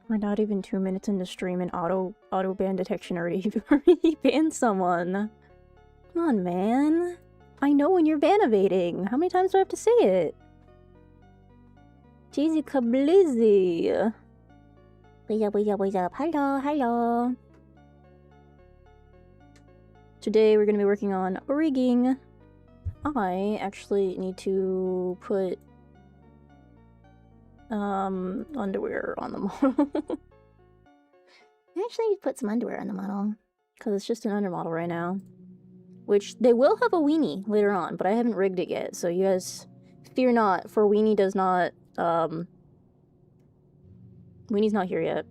We're not even 2 minutes into stream and auto ban detection already banned someone. Come on, man. I know when you're ban evading. How many times do I have to say it? Jeezy kablizzy. What's up? Hello, hello. Today we're gonna be working on rigging. I actually need to put underwear on the model. I actually need to put some underwear on the model because it's just an under model right now. Which they will have a weenie later on, but I haven't rigged it yet, so you guys fear not, for weenie does not weenie's not here yet.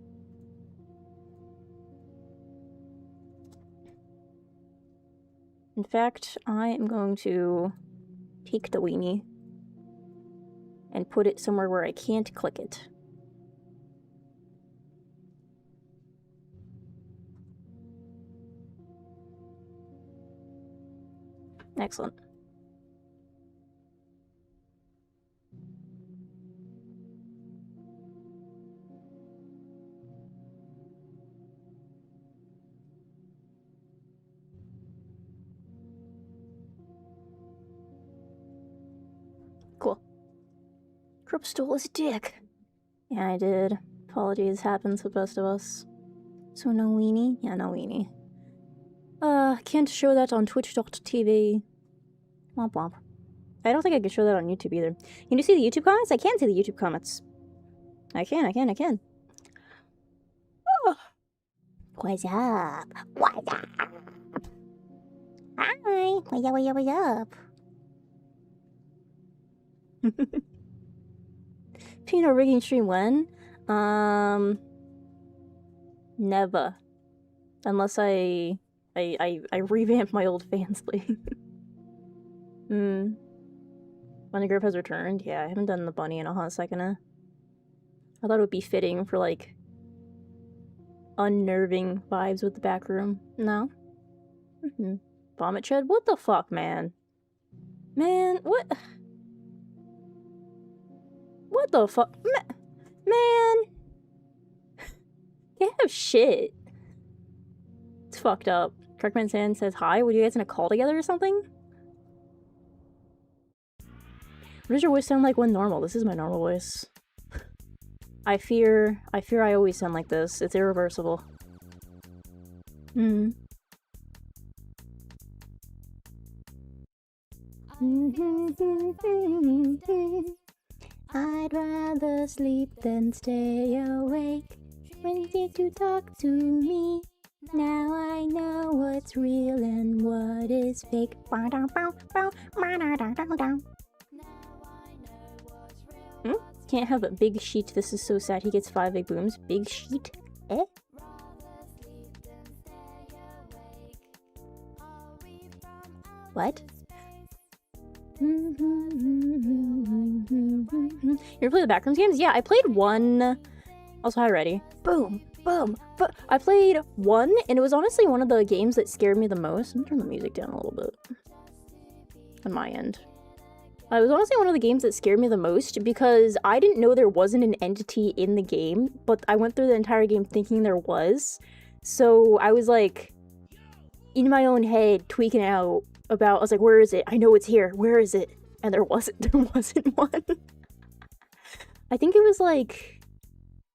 In fact, I am going to take the weenie and put it somewhere where I can't click it. Excellent. Cool. Grub stole his dick. Yeah, I did. Apologies, happens to the best of us. So no weenie? Yeah, no weenie. Can't show that on twitch.tv. Womp womp. I don't think I can show that on YouTube either. Can you see the YouTube comments? I can see the YouTube comments. I can. Oh. What's up? What's up? Hi! What's up? Peanut rigging stream when? Never. Unless I revamp my old fans league. Bunny Grub has returned? Yeah, I haven't done the bunny in a hot second. I thought it would be fitting for, like, unnerving vibes with the back room. No? Vomit shed? What the fuck, man? Man, what? What the fuck? Man! Can't have shit. It's fucked up. Kirkman Sand says hi. Were you guys in a call together or something? What does your voice sound like when normal? This is my normal voice. I fear I always sound like this. It's irreversible. I'd rather sleep than stay awake. When you to talk to me, now I know what's real and what is fake. Can't have a big sheet. This is so sad. He gets 5 big booms. Big sheet? Eh? What? You ever play the Backrooms games? Yeah, I played one. Also, hi, ready. Boom, boom, but I played one, and it was honestly one of the games that scared me the most. Let me turn the music down a little bit. On my end. It was honestly one of the games that scared me the most because I didn't know there wasn't an entity in the game, but I went through the entire game thinking there was. So I was like, in my own head, tweaking out about, I was like, where is it? I know it's here. Where is it? And there wasn't one. I think it was like,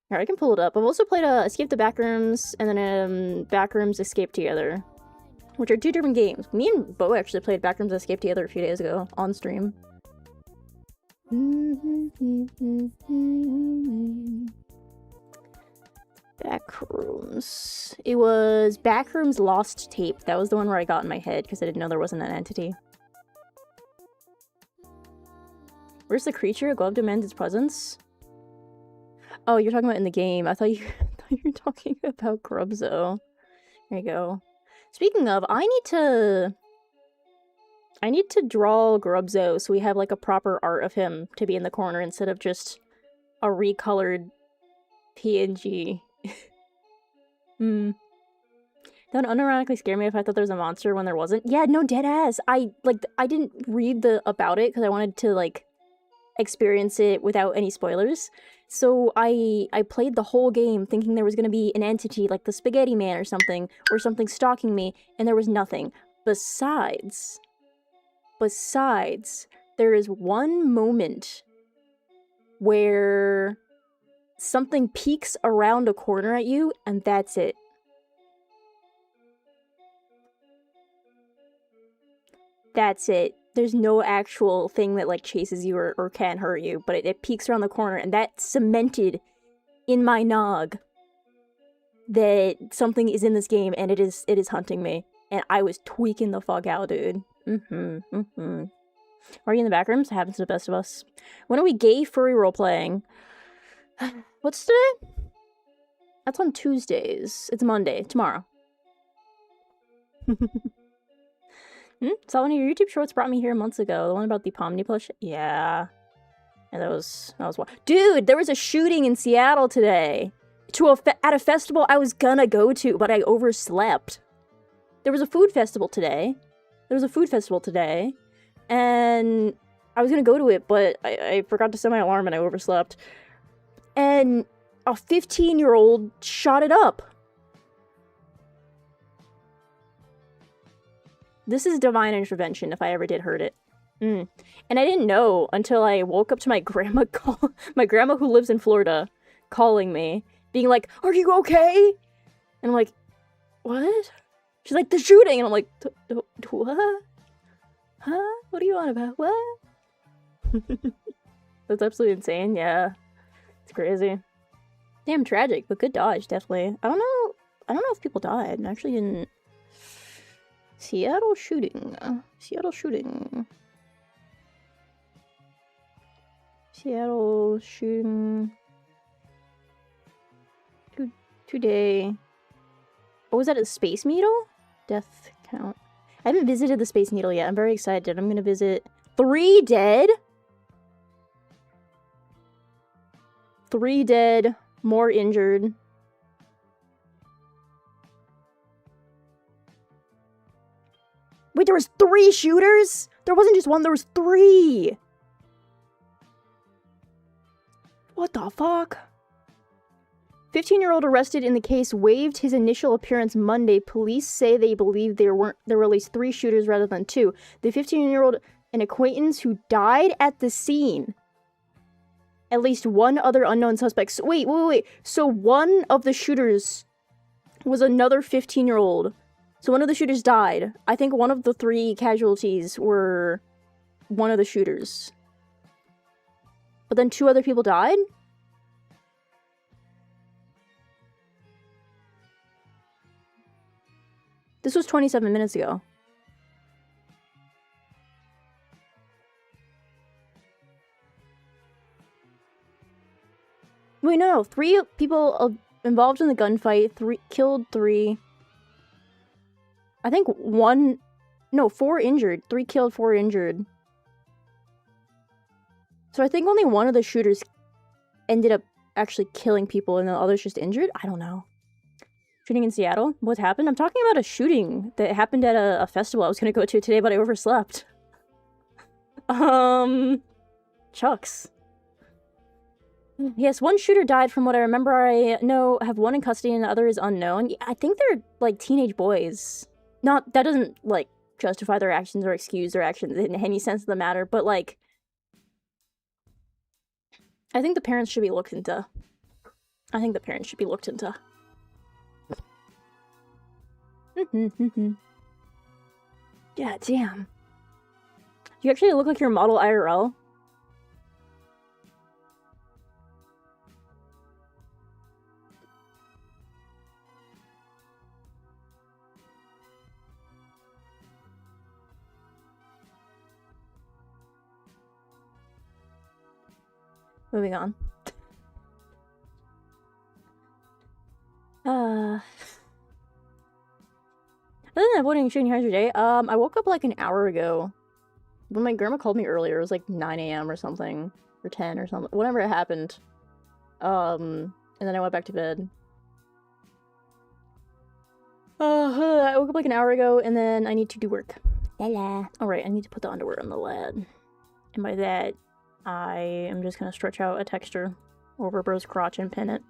here, I can pull it up. I've also played Escape the Backrooms and then Backrooms Escape Together, which are 2 different games. Me and Bo actually played Backrooms Escape Together a few days ago on stream. Backrooms. It was Backrooms Lost Tape. That was the one where I got in my head because I didn't know there wasn't an entity. Where's the creature? Glove demands its presence. Oh, you're talking about in the game. I thought you were talking about Grubzo. There you go. Speaking of, I need to draw Grubzo so we have like a proper art of him to be in the corner instead of just a recolored PNG. That would unironically scare me if I thought there was a monster when there wasn't. Yeah, no, deadass. I didn't read about it because I wanted to, like, experience it without any spoilers. So I played the whole game thinking there was going to be an entity like the Spaghetti Man or something stalking me, and there was nothing. Besides, there is one moment where something peeks around a corner at you, and that's it. That's it. There's no actual thing that, like, chases you or can hurt you, but it peeks around the corner, and that cemented in my nog that something is in this game, and it is hunting me. And I was tweaking the fuck out, dude. Are you in the back rooms? It happens to the best of us. When are we gay furry role-playing? What's today? That's on Tuesdays. It's Monday. Tomorrow. Saw one of your YouTube shorts brought me here months ago. The one about the Pomni plush? Yeah. And that was wild. Dude, there was a shooting in Seattle today. At a festival I was gonna go to, but I overslept. There was a food festival today. And I was gonna go to it, but I forgot to set my alarm and I overslept. And a 15-year-old shot it up. This is divine intervention if I ever did hurt it. And I didn't know until I woke up to my grandma my grandma who lives in Florida calling me, being like, "Are you okay?" And I'm like, "What?" She's like, "The shooting." And I'm like, "What? Huh? What are you on about? What?" That's absolutely insane. Yeah. It's crazy. Damn tragic, but good dodge, definitely. I don't know if people died. I actually didn't. Seattle shooting. Seattle shooting. Today. Oh, was that a Space Needle? Death count. I haven't visited the Space Needle yet. I'm very excited. I'm gonna visit. 3 dead? 3 dead. More injured. Wait, there was 3 shooters? There wasn't just one, there was 3! What the fuck? 15-year-old arrested in the case waived his initial appearance Monday. Police say they believe there were at least 3 shooters rather than 2. The 15-year-old, an acquaintance who died at the scene. At least 1 other unknown suspect. So, wait. So one of the shooters was another 15-year-old. So one of the shooters died. I think one of the 3 casualties were one of the shooters. But then 2 other people died? This was 27 minutes ago. Wait, no. 3 people involved in the gunfight. 3 killed 3. I think 4 injured. 3 killed, 4 injured. So I think only one of the shooters ended up actually killing people and the others just injured? I don't know. Shooting in Seattle? What happened? I'm talking about a shooting that happened at a festival I was gonna go to today, but I overslept. Chucks. Yes, 1 shooter died from what I remember. I know have 1 in custody and the other is unknown. I think they're, like, teenage boys. That doesn't, like, justify their actions or excuse their actions in any sense of the matter, but, like, I think the parents should be looked into. Yeah, damn. You actually look like your model IRL. Moving on. Other than avoiding shooting, how's your day? I woke up like an hour ago. When my grandma called me earlier, it was like 9 a.m. or something. Or 10 or something. Whenever it happened. And then I went back to bed. I woke up like an hour ago, and then I need to do work. Alright, I need to put the underwear on the lad. And by that, I am just gonna stretch out a texture over bro's crotch and pin it.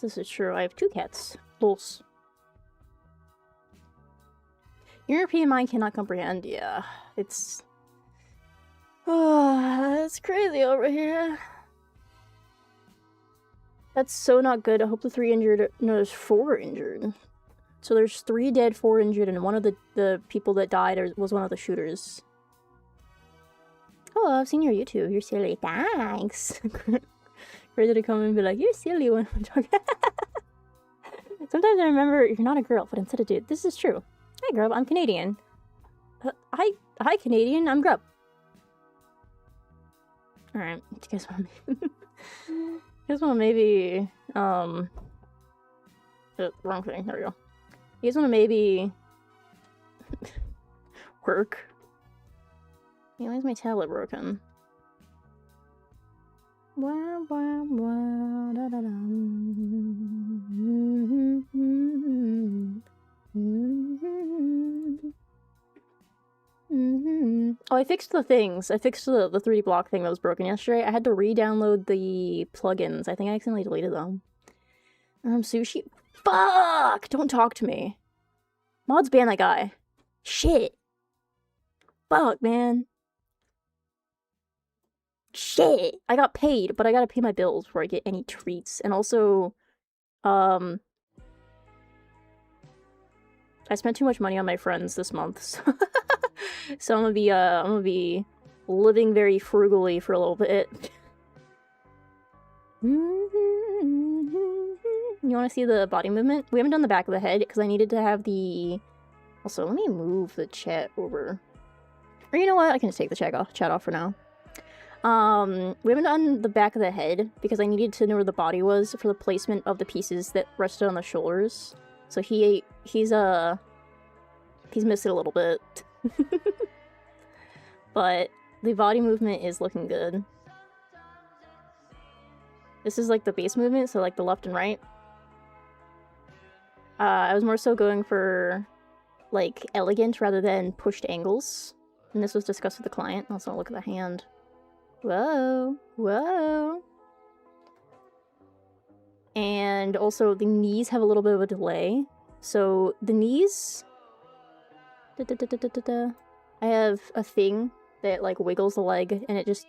This is true. I have 2 cats. Lols. European mind cannot comprehend. Yeah, it's... it's crazy over here. That's so not good. I hope the 3 injured... No, there's 4 injured. So there's 3 dead, 4 injured, and one of the people that died was one of the shooters. Oh, I've seen your YouTube. You're silly. Thanks. Ready to come and be like, you're silly when I'm talking. Sometimes I remember you're not a girl, but instead a dude. This is true. Hi, Grub. I'm Canadian. Hi, Canadian. I'm Grub. Alright. Do you guys want to... you guys want to maybe... wrong thing. There we go. You guys want to maybe... work? Yeah, why is my tablet broken? Wow, wow, wow, da, da, da. Oh, I fixed the things. I fixed the 3D block thing that was broken yesterday. I had to re-download the plugins. I think I accidentally deleted them. Sushi. Fuck! Don't talk to me. Mods ban that guy. Shit. Fuck, man. Shit! I got paid, but I gotta pay my bills before I get any treats. And also, I spent too much money on my friends this month, so I'm gonna be living very frugally for a little bit. You wanna see the body movement? We haven't done the back of the head, because I needed to have the... Also, let me move the chat over. Or you know what? I can just take the chat off for now. We haven't done the back of the head because I needed to know where the body was for the placement of the pieces that rested on the shoulders. So he's missed it a little bit. But the body movement is looking good. This is like the base movement, so like the left and right. I was more so going for like elegant rather than pushed angles. And this was discussed with the client. Let's not look at the hand. Whoa, whoa. And also the knees have a little bit of a delay. So the knees... I have a thing that like wiggles the leg and it just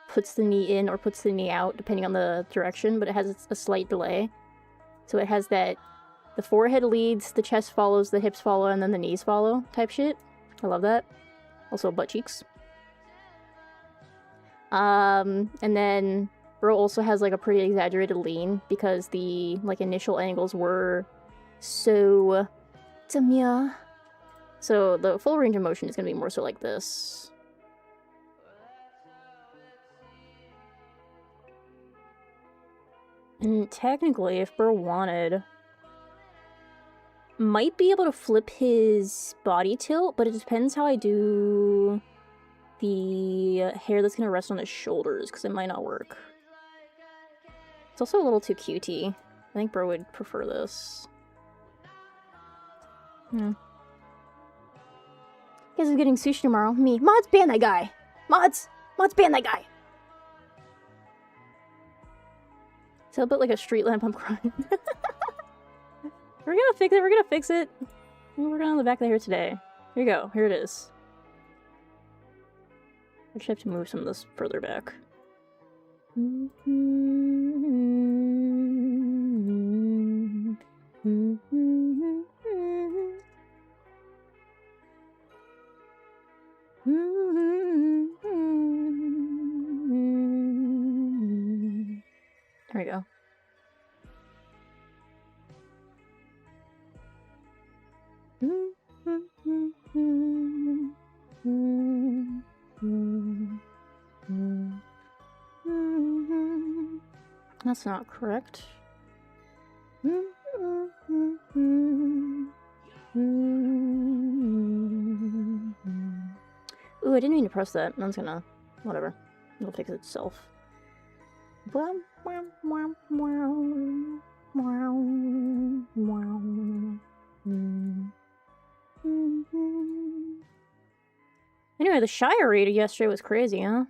puts the knee in or puts the knee out depending on the direction, but it has a slight delay. So it has that the forehead leads, the chest follows, the hips follow, and then the knees follow type shit. I love that. Also butt cheeks. And then bro also has like a pretty exaggerated lean because the like initial angles were so demure. So the full range of motion is gonna be more so like this. And technically, if bro wanted, might be able to flip his body tilt, but it depends how I do the hair that's gonna rest on his shoulders, because it might not work. It's also a little too cutie. I think bro would prefer this. You guys are getting sushi tomorrow. Me. Mods ban that guy! Mods ban that guy! It's a bit like a street lamp, I'm crying. We're gonna fix it, we're gonna fix it. We're working on the back of the hair today. Here you go, here it is. I just have to move some of this further back. There we go. That's not correct. Ooh, I didn't mean to press that. I'm just gonna... whatever. It'll fix itself. Anyway, the Shire raid yesterday was crazy, huh?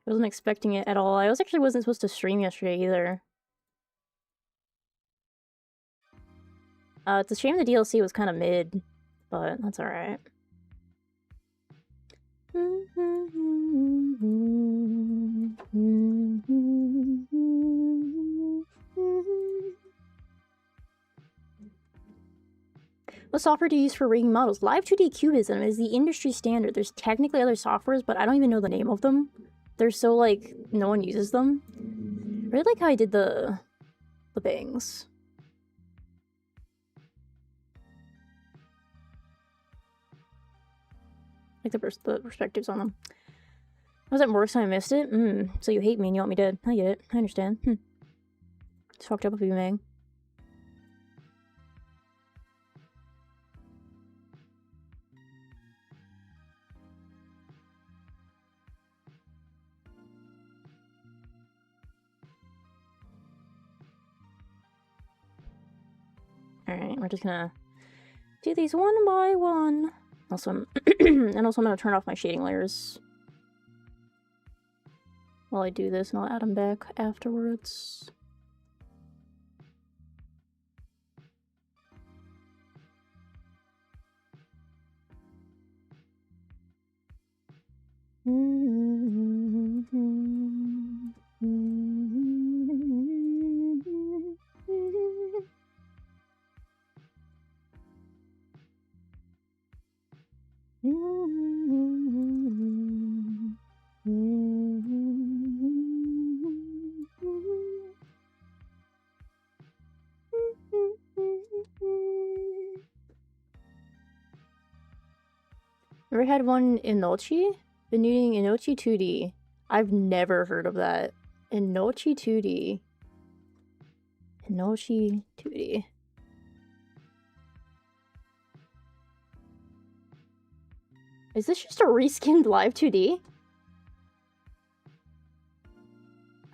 I wasn't expecting it at all. I actually wasn't supposed to stream yesterday either. It's a shame the DLC was kind of mid, but that's alright. What software do you use for rigging models? Live 2D Cubism is the industry standard. There's technically other softwares, but I don't even know the name of them. They're so, like, no one uses them. I really like how I did the bangs. Like the perspectives on them. I was at work, so I missed it. So you hate me and you want me dead. I get it. I understand. It's fucked up of you, Mang. Alright, we're just gonna do these one by one. Also, and also I'm gonna turn off my shading layers while I do this, and I'll add them back afterwards. Ever had one Inochi? Been using Inochi 2D. I've never heard of that. Inochi 2D. Inochi 2D. Is this just a reskinned Live 2D?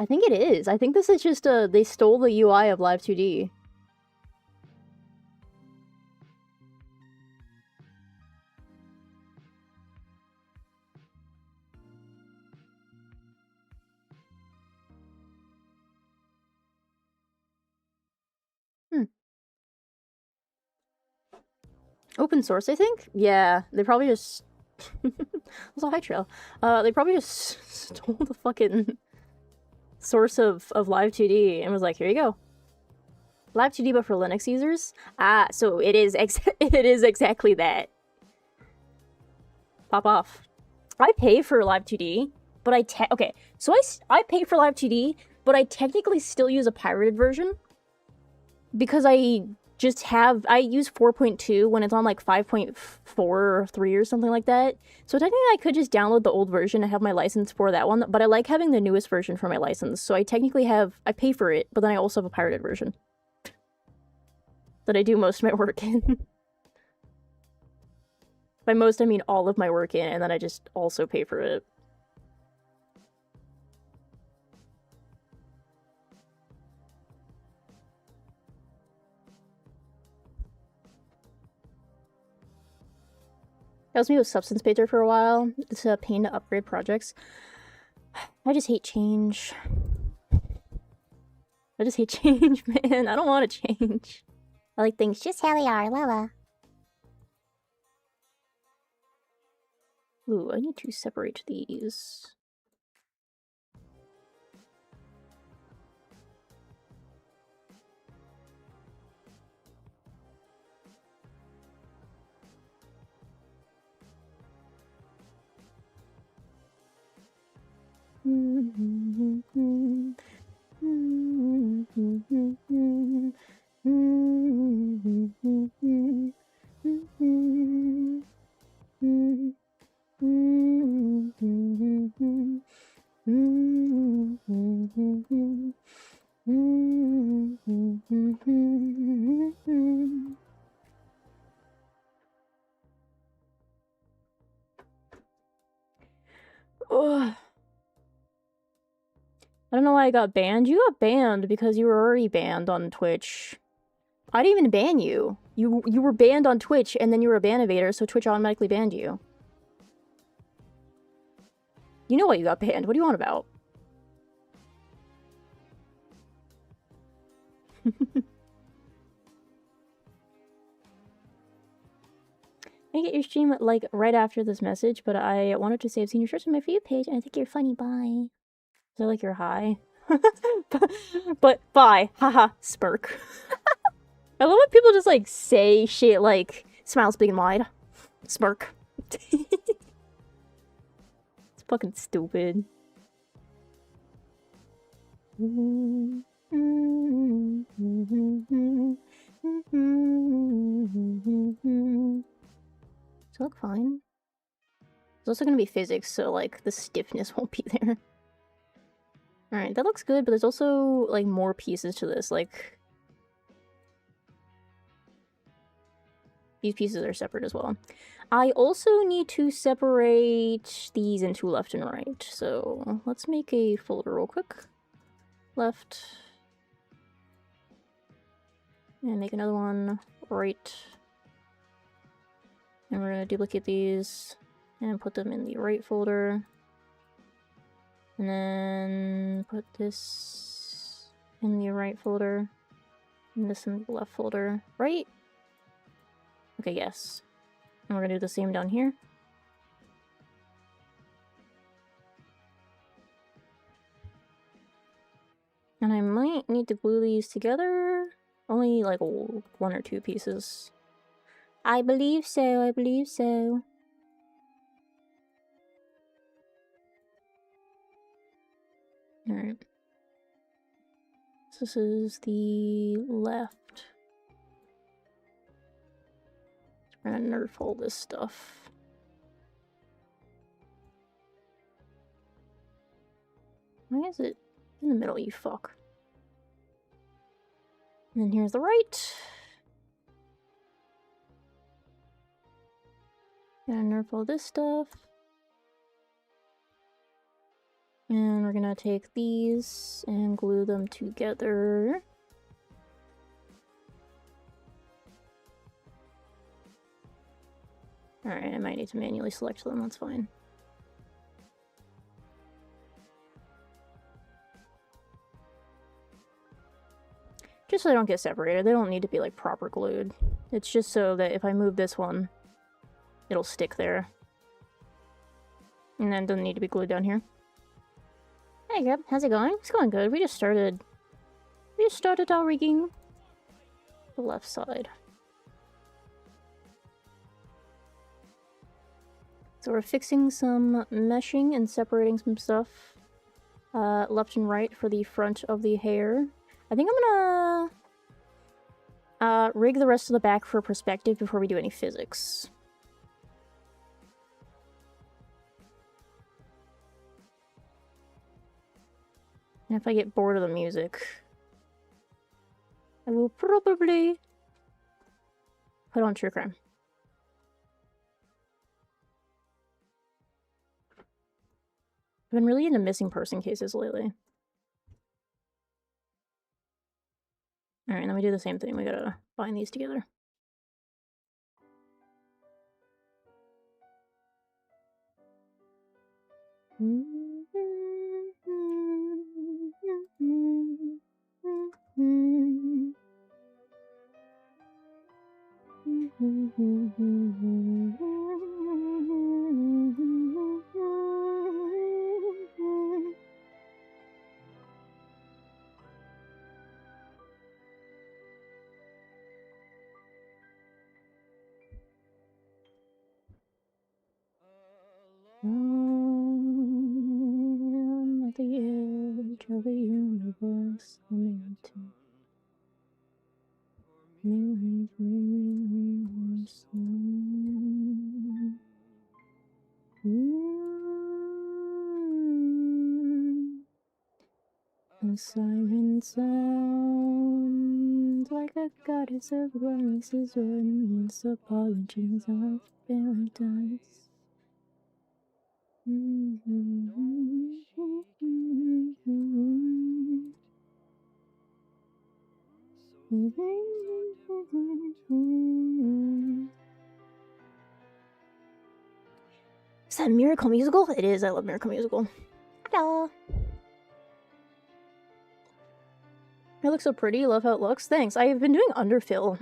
I think it is. I think this is just a... they stole the UI of Live 2D. Open source, I think? Yeah, they probably just... Also, hi, Trail. They probably just stole the fucking source of Live 2D and was like, here you go. Live 2D, but for Linux users? Ah, so it is it is exactly that. Pop off. I pay for Live 2D, but okay, so I pay for Live 2D, but I technically still use a pirated version because I use 4.2 when it's on like 5.4 or 3 or something like that. So technically I could just download the old version and have my license for that one, but I like having the newest version for my license. So I technically I pay for it, but then I also have a pirated version that I do most of my work in. By most, I mean all of my work in, and then I just also pay for it. That was me with Substance Painter for a while. It's a pain to upgrade projects. I just hate change. I just hate change, man. I don't want to change. I like things just how they are, Lala. Ooh, I need to separate these. Ugh. I don't know why I got banned. You got banned because you were already banned on Twitch. I didn't even ban you. You were banned on Twitch, and then you were a ban evader, so Twitch automatically banned you. You know why you got banned. What do you want about? I get your stream like right after this message, but I wanted to say I've seen your shirts on my For You page, and I think you're funny. Bye. Is that like your hi? but bye. Haha. Spurk. I love when people just like say shit like smiles big and wide. Smirk. It's fucking stupid. Does it look fine? It's also gonna be physics, so like the stiffness won't be there. Alright, that looks good, but there's also like more pieces to this, like these pieces are separate as well. I also need to separate these into left and right, so let's make a folder real quick. Left. And make another one right. And we're gonna duplicate these and put them in the right folder. And then put this in the right folder. And this in the left folder. Right? Okay, yes. And we're gonna do the same down here. And I might need to glue these together. Only like one or two pieces. I believe so, I believe so. Alright. So this is the left. We're gonna nerf all this stuff. Why is it in the middle, you fuck? And then here's the right. Gonna nerf all this stuff. And we're gonna take these and glue them together. Alright, I might need to manually select them, that's fine. Just so they don't get separated. They don't need to be like proper glued. It's just so that if I move this one, it'll stick there. And then doesn't need to be glued down here. Hey Grub, how's it going? It's going good. We just started our rigging. The left side. So we're fixing some meshing and separating some stuff. Left and right for the front of the hair. I think I'm gonna rig the rest of the back for perspective before we do any physics. And if I get bored of the music, I will probably put on True Crime. I've been really into missing person cases lately. Alright, then we do the same thing. We gotta bind these together. At the edge of the universe, the siren sounds like a goddess of roses runs apologies of paradise. Is that Miracle Musical? It is. I love Miracle Musical. Ta-da! It looks so pretty. Love how it looks. Thanks. I've been doing underfill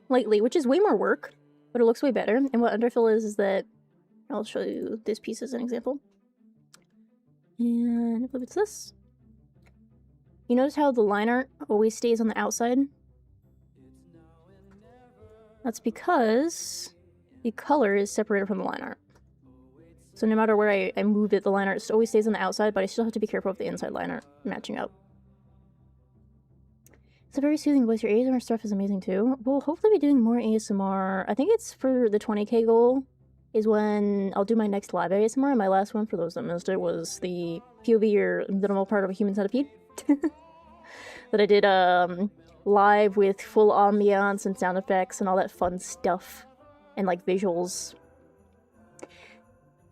lately, which is way more work, but it looks way better. And what underfill is that I'll show you this piece as an example. And I believe it's this. You notice how the line art always stays on the outside? That's because the color is separated from the line art. So no matter where I move it, the line art always stays on the outside, but I still have to be careful with the inside line art matching up. It's a very soothing voice. Your ASMR stuff is amazing too. We'll hopefully be doing more ASMR. I think it's for the 20k goal is when I'll do my next live ASMR. My last one, for those that missed it, was the POV or minimal part of a human centipede. That I did live with full ambiance and sound effects and all that fun stuff. And like visuals.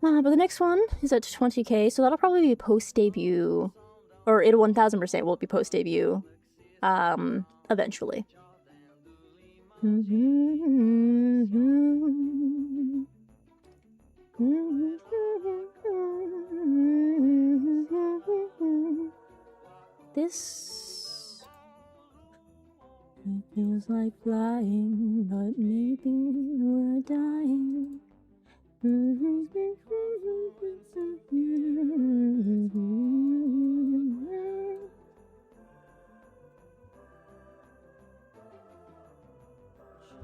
But the next one is at 20k, so that'll probably be post-debut. Or it 1000% will be post-debut. Eventually. This it feels like flying, but maybe we're dying.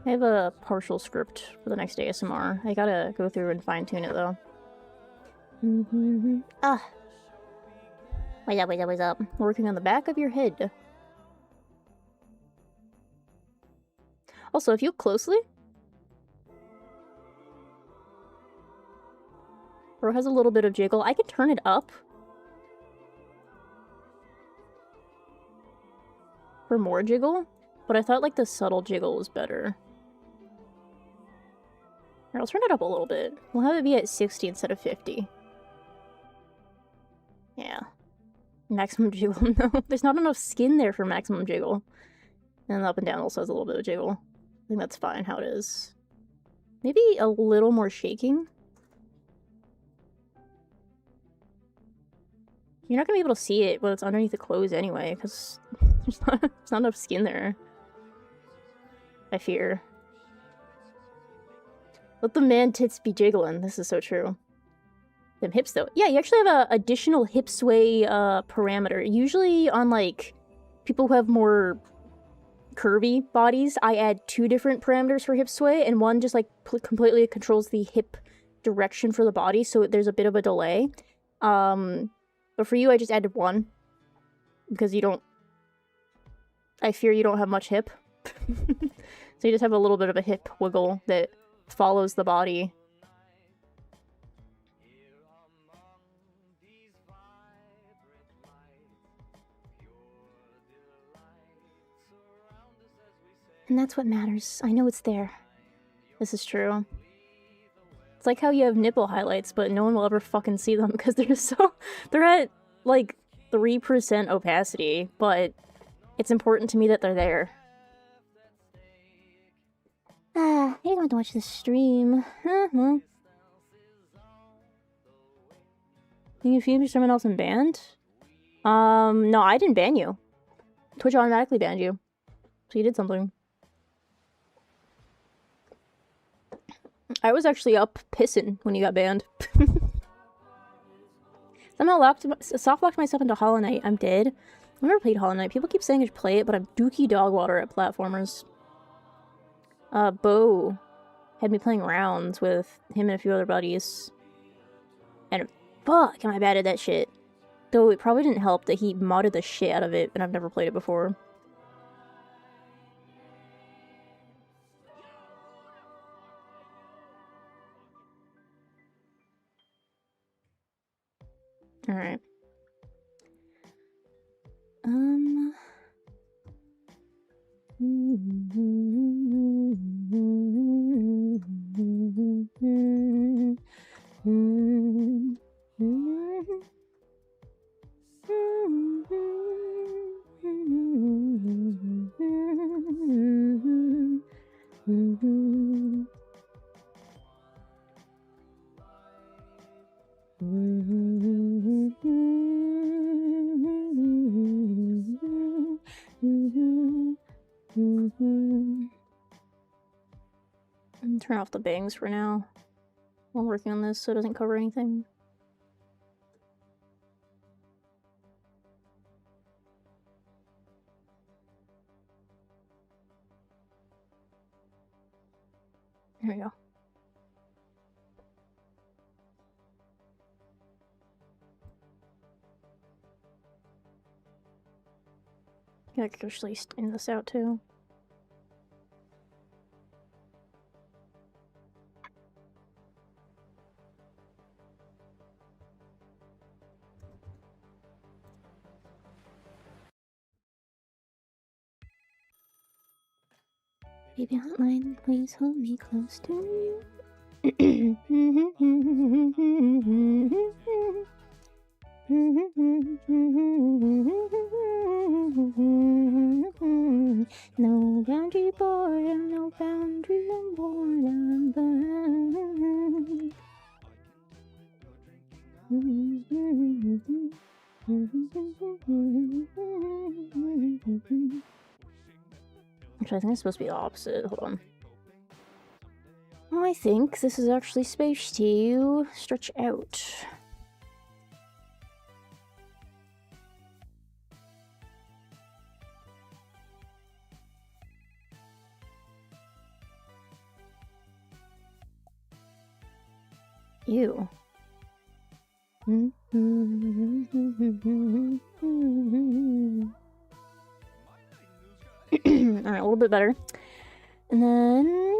I have a partial script for the next ASMR. I gotta go through and fine-tune it, though. Ah! What's up, what's up, what's up? Working on the back of your head. Also, if you look closely... Bro has a little bit of jiggle. I can turn it up. For more jiggle. But I thought, like, the subtle jiggle was better. Here, I'll turn it up a little bit. We'll have it be at 60 instead of 50. Yeah. Maximum jiggle. No, there's not enough skin there for maximum jiggle. And up and down also has a little bit of jiggle. I think that's fine how it is. Maybe a little more shaking. You're not gonna be able to see it when it's underneath the clothes anyway, because there's not enough skin there. I fear. Let the man tits be jiggling. This is so true. Them hips, though. Yeah, you actually have a additional hip sway parameter. Usually on, like, people who have more curvy bodies, I add 2 different parameters for hip sway, and one just, like, completely controls the hip direction for the body, so there's a bit of a delay. But for you, I just added 1. Because you don't... I fear you don't have much hip. So you just have a little bit of a hip wiggle that follows the body. And that's what matters. I know it's there. This is true. It's like how you have nipple highlights, but no one will ever fucking see them because they're at, like, 3% opacity, but it's important to me that they're there. Ah, I don't want to watch this stream. You confused someone else in banned? No, I didn't ban you. Twitch automatically banned you. So you did something. I was actually up pissing when you got banned. Somehow soft-locked myself into Hollow Knight. I'm dead. I've never played Hollow Knight. People keep saying I should play it, but I'm dookie dog water at platformers. Bo had me playing rounds with him and a few other buddies. And fuck, am I bad at that shit. Though it probably didn't help that he modded the shit out of it, and I've never played it before. Alright. Turn off the bangs for now while I'm working on this so it doesn't cover anything. There we go. Yeah, I could actually stain this out too. Baby hotline, please hold me close to you. No boundary boredom, no boundary boredom. Actually, I think it's supposed to be the opposite. Hold on. Oh, I think this is actually supposed to stretch out. Ew. Alright, a little bit better. And then...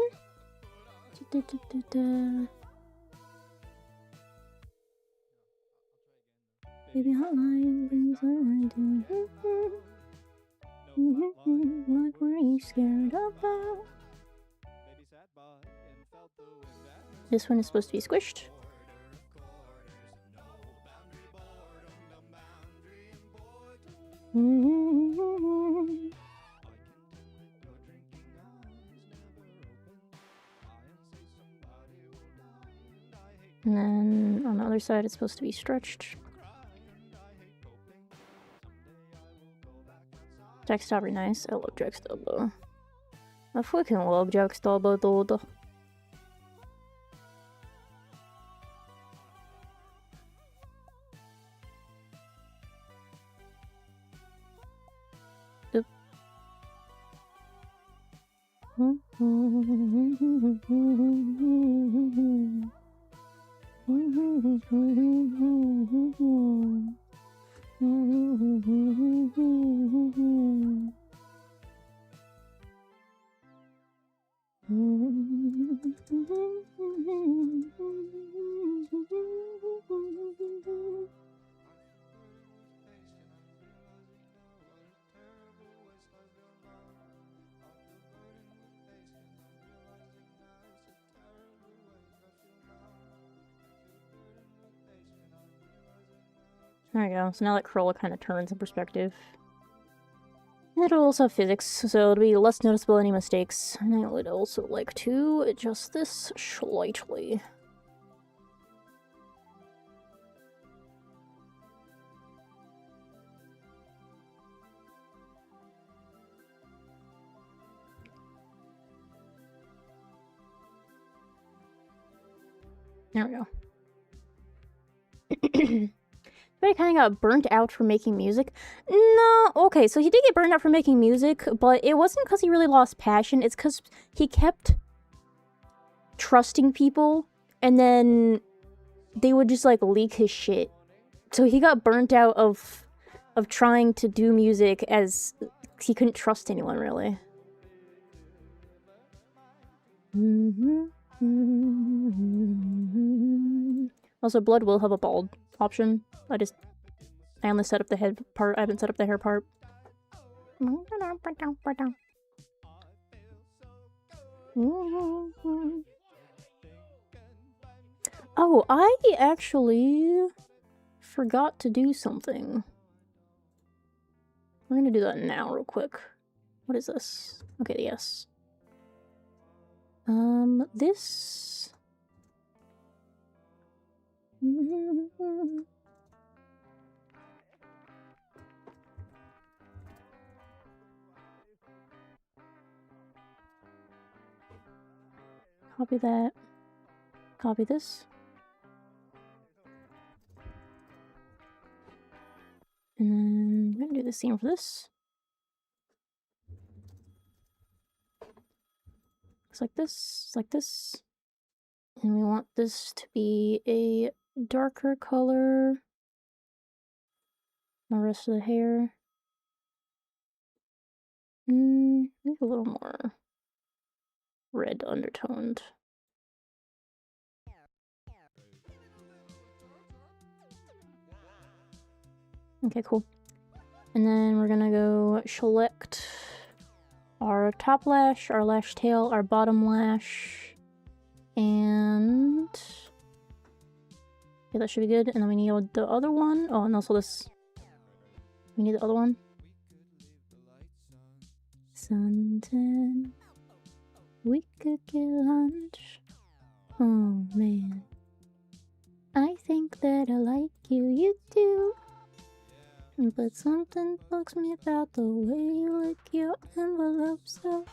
Baby hotline, brings what were you scared about? This one is supposed to be squished. And then on the other side, it's supposed to be stretched. Jackstar be nice. I love Jackstar though. I fucking love Jackstar though. There we go. So now that Corolla kind of turns in perspective. And it'll also have physics, so it'll be less noticeable any mistakes. And I would also like to adjust this slightly. There we go. But he kind of got burnt out for making music. No, okay, so he did get burnt out for making music, but it wasn't because he really lost passion. It's because he kept trusting people, and then they would just, like, leak his shit. So he got burnt out of trying to do music as he couldn't trust anyone, really. Also, Blood will have a bald option. I only set up the head part. I haven't set up the hair part. Oh, I actually forgot to do something. We're gonna do that now real quick. What is this? Okay, yes. This... Copy that. Copy this. And then I'm gonna do the same for this. Looks like this, like this. And we want this to be a darker color. The rest of the hair. Maybe a little more red undertoned. Okay, cool. And then we're gonna go select our top lash, our lash tail, our bottom lash, and yeah, that should be good. And then we need the other one. Oh, and also this. We need the other one. Suntan. We could get lunch. Oh man. I think that I like you, you do. But something bugs me about the way you lick your envelopes up.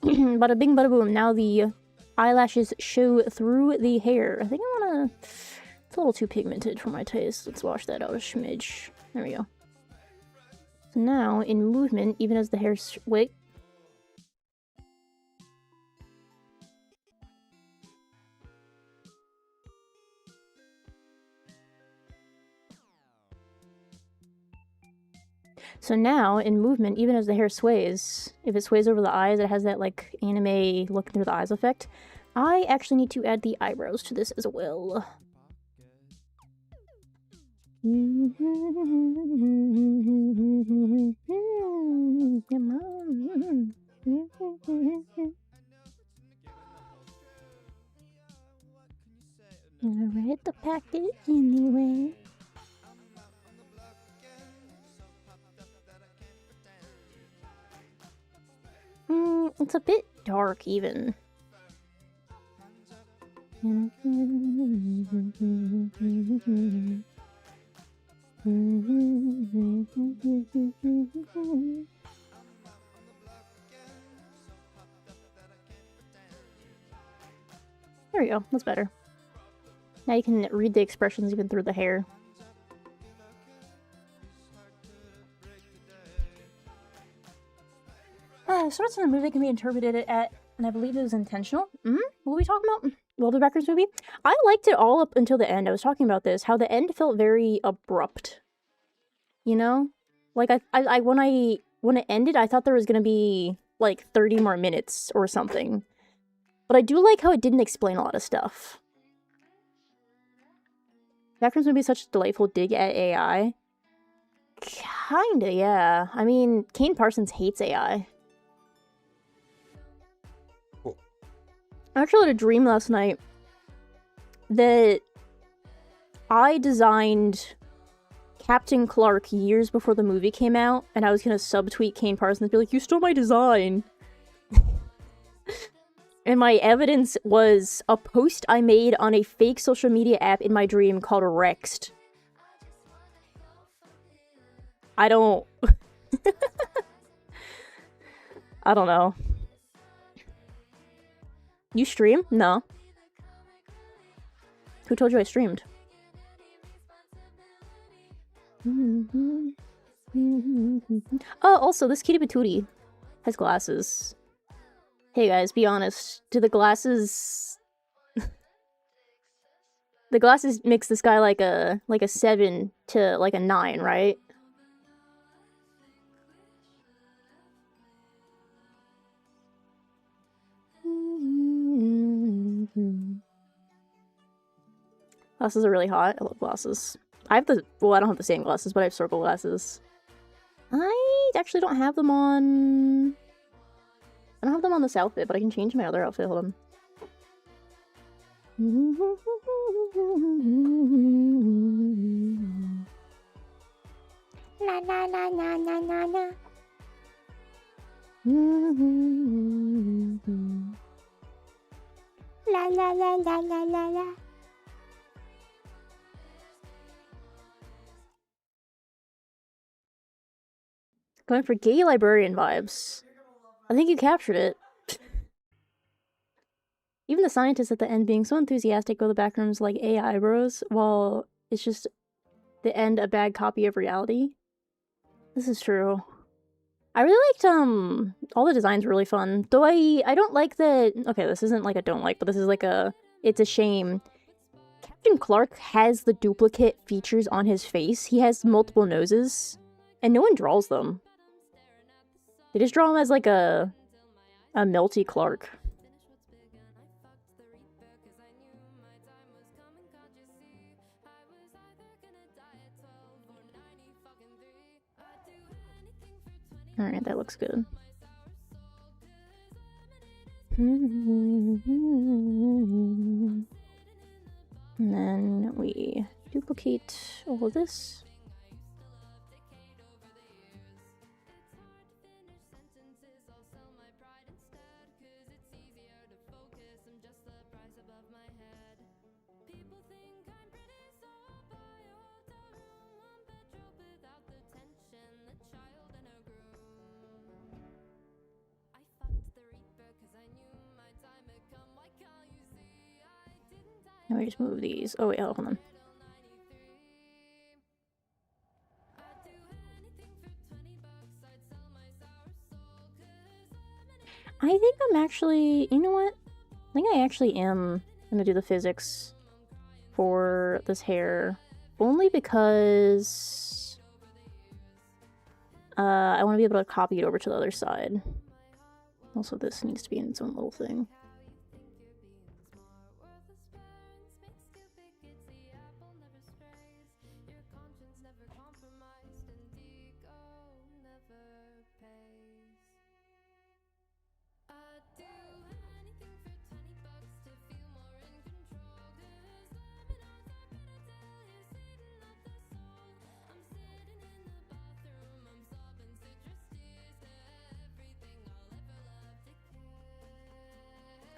Bada bing, bada boom. Now the eyelashes show through the hair. I think I wanna... It's a little too pigmented for my taste. Let's wash that out a smidge. There we go. So now, in movement, even as the hair... Wait. So now, in movement, even as the hair sways, if it sways over the eyes, it has that, like, anime looking through the eyes effect. I actually need to add the eyebrows to this as well. I read the packet anyway. It's a bit dark, even. There we go, that's better. Now you can read the expressions even through the hair. Sorts in the movie can be interpreted at, and I believe it was intentional. What are we talking about? Well, the Backwards movie? I liked it all up until the end. I was talking about this, how the end felt very abrupt. You know? Like, when it ended, I thought there was gonna be, like, 30 more minutes or something. But I do like how it didn't explain a lot of stuff. Backwards movie is such a delightful dig at AI. Kinda, yeah. I mean, Kane Parsons hates AI. I actually had a dream last night that I designed Captain Clark years before the movie came out, and I was gonna subtweet Kane Parsons and be like, "You stole my design!" And my evidence was a post I made on a fake social media app in my dream called Rext. I don't... I don't know. You stream? No. Who told you I streamed? Oh, also, this kitty patootie has glasses. Hey guys, be honest. Do the glasses... the glasses makes this guy like a 7 to like a 9, right? Glasses are really hot. I love glasses. I have the... well, I don't have the same glasses, but I have circle glasses. I actually don't have them on... I don't have them on this outfit, but I can change my other outfit. Hold on. La la la la la la la. La la la la la la la. Going for gay librarian vibes. I think you captured it. Even the scientists at the end being so enthusiastic about the backrooms like AI bros, while it's just the end a bad copy of reality. This is true. I really liked, all the designs were really fun. Though I don't like that... okay, this isn't like a don't like, but this is like a... it's a shame. Captain Clark has the duplicate features on his face. He has multiple noses, and no one draws them. They just draw him as like a melty Clark. Alright, that looks good. And then we duplicate all of this. Now we just move these. Oh wait, hold on. I think I'm actually... you know what? I think I actually am gonna do the physics for this hair. Only because... I want to be able to copy it over to the other side. Also, this needs to be in its own little thing.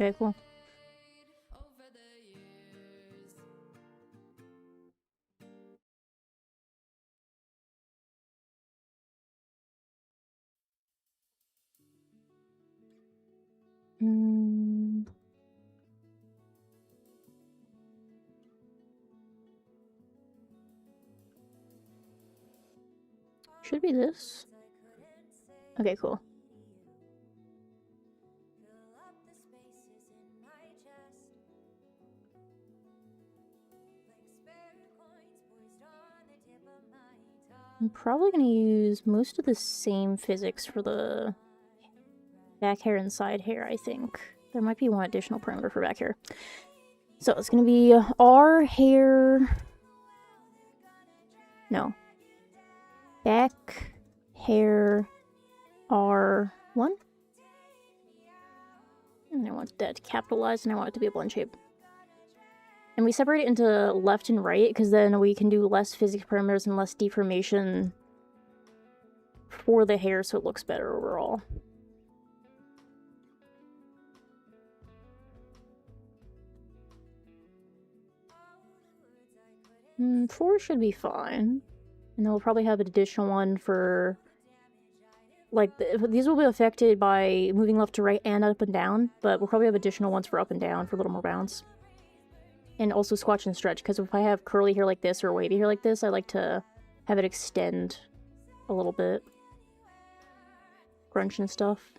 Okay, cool. Should be this. Okay, cool. I'm probably going to use most of the same physics for the back hair and side hair, I think. There might be one additional parameter for back hair. So it's going to be R hair... no. Back hair R1. And I want that capitalized, and I want it to be a blend shape. And we separate it into left and right, because then we can do less physics parameters and less deformation for the hair, so it looks better overall. Four should be fine. And then we'll probably have an additional one for like, these will be affected by moving left to right and up and down, but we'll probably have additional ones for up and down for a little more bounce. And also squatch and stretch, because if I have curly hair like this or wavy hair like this, I like to have it extend a little bit. Crunch and stuff.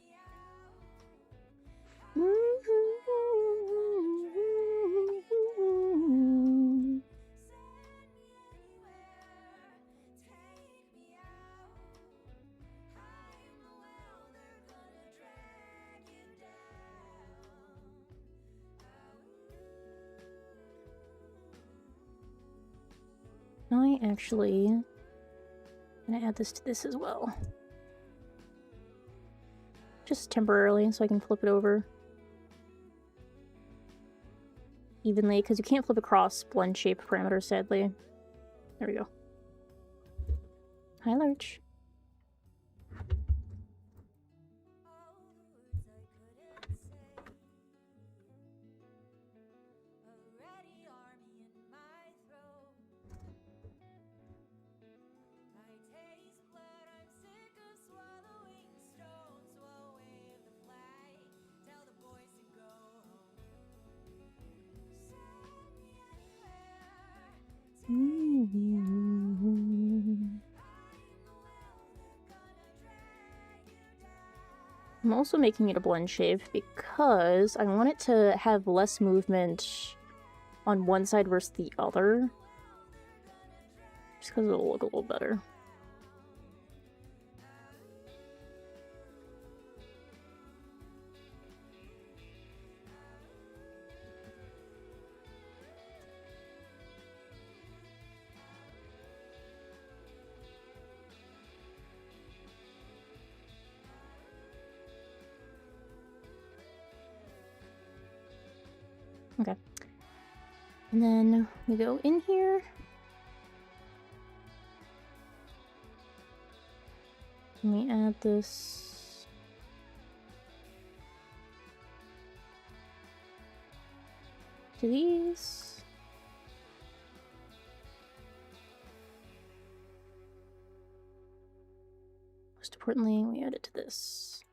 I actually am gonna add this to this as well. Just temporarily, so I can flip it over evenly, because you can't flip across blend shape parameters, sadly. There we go. Hi, Lurch. I'm also making it a blend shape because I want it to have less movement on one side versus the other. Just because it'll look a little better. Okay. And then we go in here. And we add this. To these. Most importantly, we add it to this.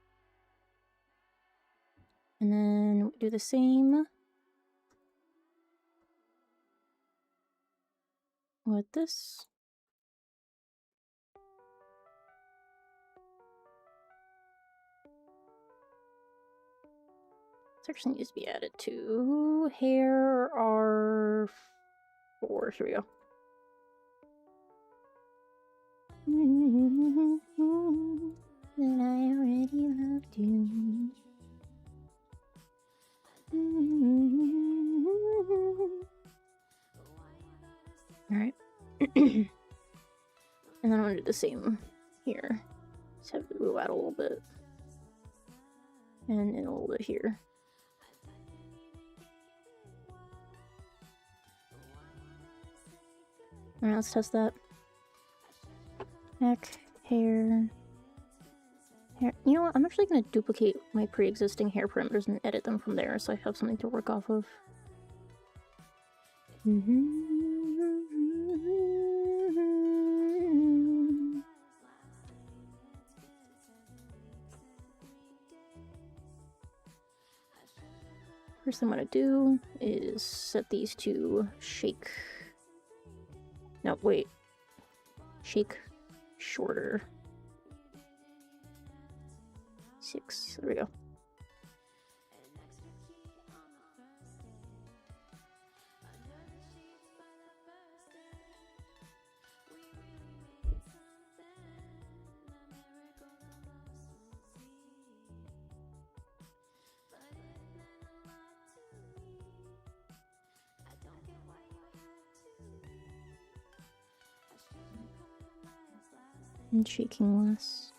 And then we do the same with this. This actually needs to be added to hair R4. Here we go. That I already loved you. Alright. And then I'm gonna do the same here. Just have to move out a little bit. And in a little bit here. Alright, let's test that. Neck, hair. Hair. You know what? I'm actually gonna duplicate my pre-existing hair parameters and edit them from there so I have something to work off of. First thing I'm gonna do is set these to shake. No, wait. Shake shorter. 6. There we go. And shaking less.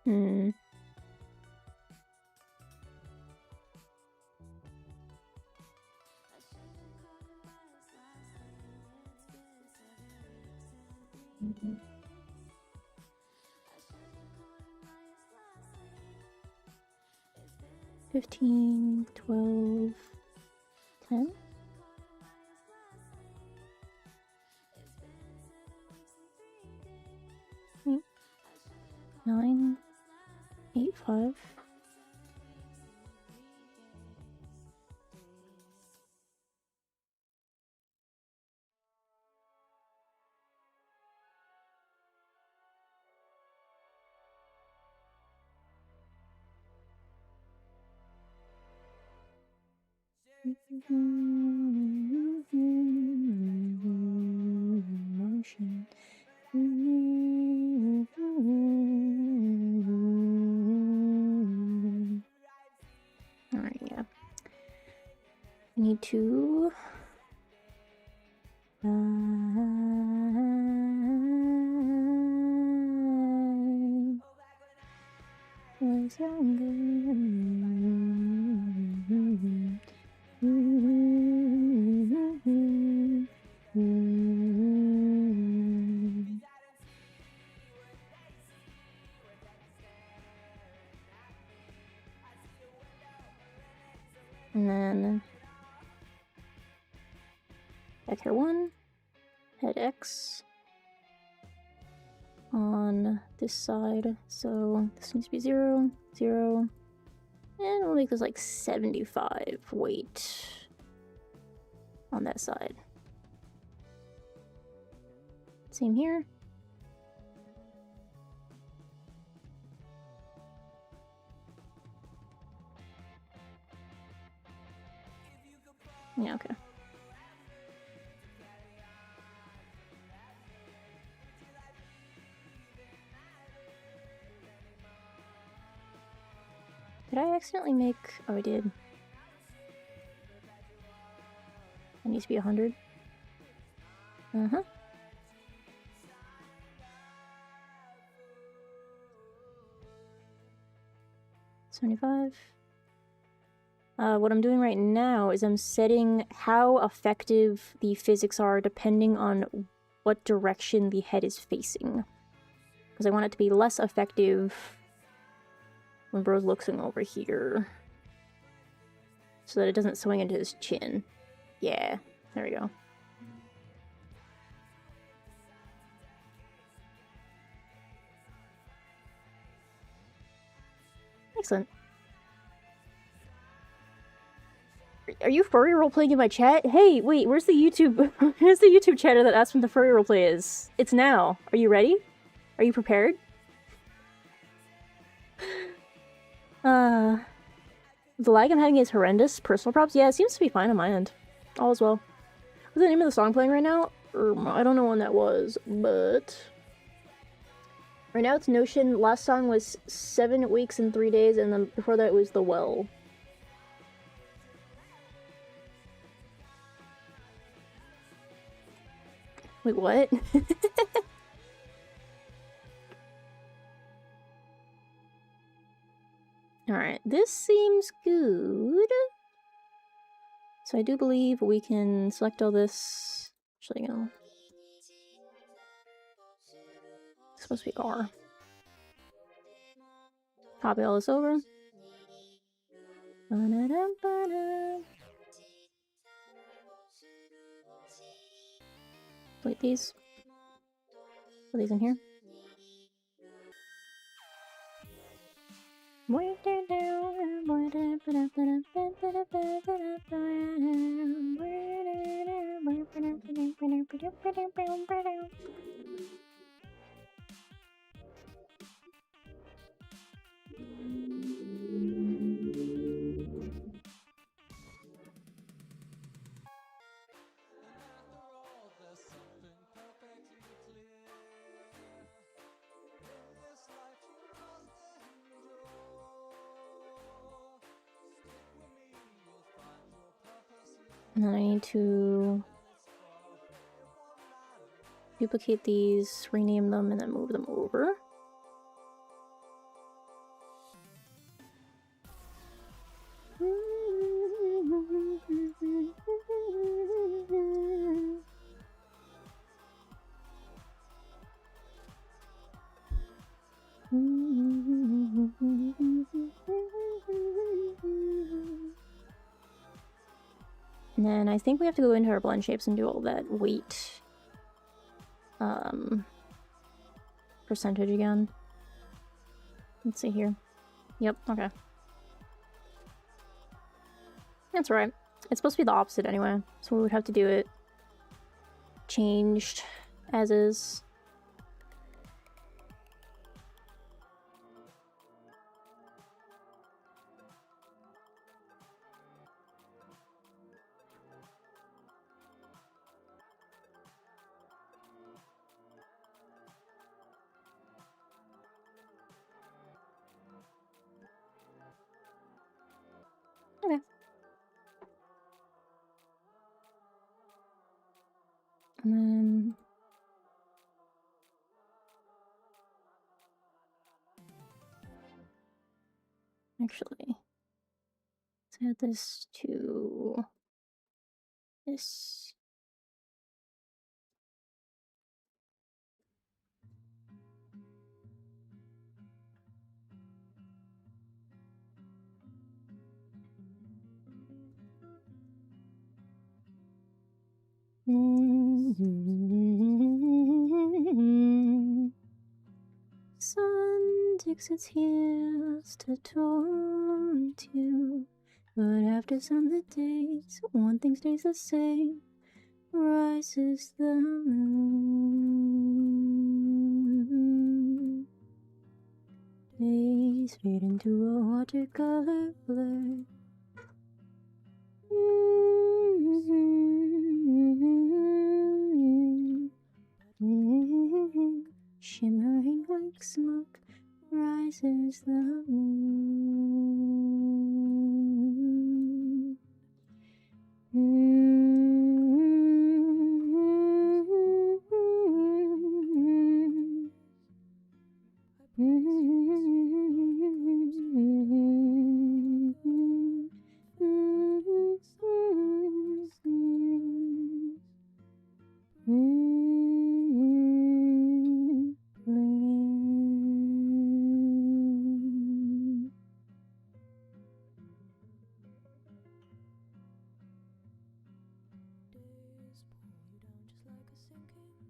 Hmm. Mm-hmm. 15, 12, 10? 8, 9, 8, 5. Motion. Alright, yeah. I need to I was younger. And then vector 1, head X on this side. So this needs to be 0, 0. And we'll make this like 75 weight on that side. Same here. Yeah, okay. Did I accidentally make... Oh, I did. It needs to be 100. Uh-huh. 75. What I'm doing right now is I'm setting how effective the physics are depending on what direction the head is facing. Because I want it to be less effective when bro's looking over here. So that it doesn't swing into his chin. Yeah, there we go. Excellent. Are you furry roleplaying in my chat? Hey, wait, where's the YouTube where's the YouTube chatter that asked when the furry roleplay is? It's now. Are you ready? Are you prepared? The lag I'm having is horrendous. Personal props? Yeah, it seems to be fine on my end. All is well. What's the name of the song playing right now? I don't know when that was, but... Right now it's Notion. Last song was 7 weeks and 3 days, and then before that it was The Well. Wait, what? Alright, this seems good. So I do believe we can select all this. Actually, no. It's supposed to be R. Copy all this over. Delete these. Put these in here. And then I need to duplicate these, rename them, and then move them over. And I think we have to go into our blend shapes and do all that weight percentage again. Let's see here. Yep, okay. That's right. It's supposed to be the opposite anyway, so we would have to do it changed as is. Okay. And then actually, let's add this to this. Sun digs its heels to taunt you, but after some of the days, one thing stays the same. Rises the moon. Days fade into a watercolor blur. Shimmering like smoke, rises the moon.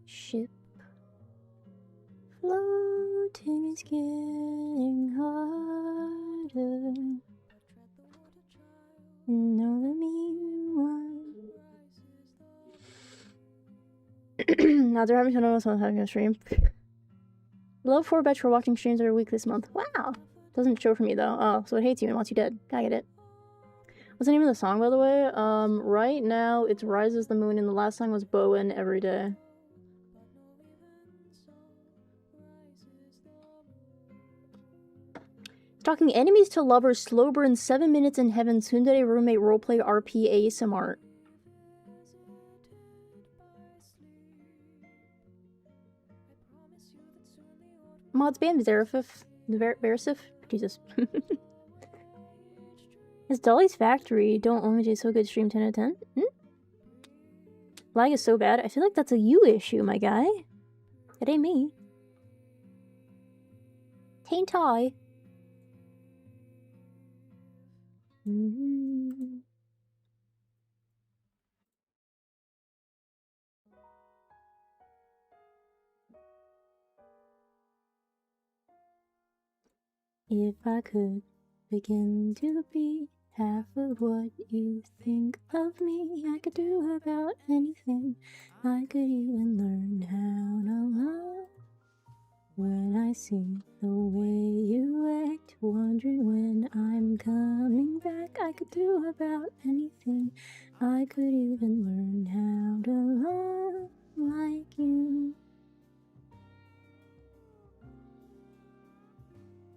Ship floating is getting harder. Know the meanwhile. Now they're having to know someone's having a stream. Love 4 bet for watching streams every week this month. Wow. Doesn't show for me though. Oh, so it hates you and wants you dead. I get it. What's the name of the song, by the way? Right now it's Rises the Moon, and the last song was Bowen Every Day. Talking enemies to lovers, slow burn 7 minutes in heaven, tsundere roommate roleplay RP ASMR. Mods band Verifif? Jesus. It's Dolly's Factory. Don't only do so good stream 10 out of 10. Lag is so bad. I feel like that's a you issue, my guy. It ain't me. Taint I. If I could begin to be half of what you think of me, I could do about anything. I could even learn how to love. When I see the way you act, wondering when I'm coming back, I could do about anything. I could even learn how to love like you.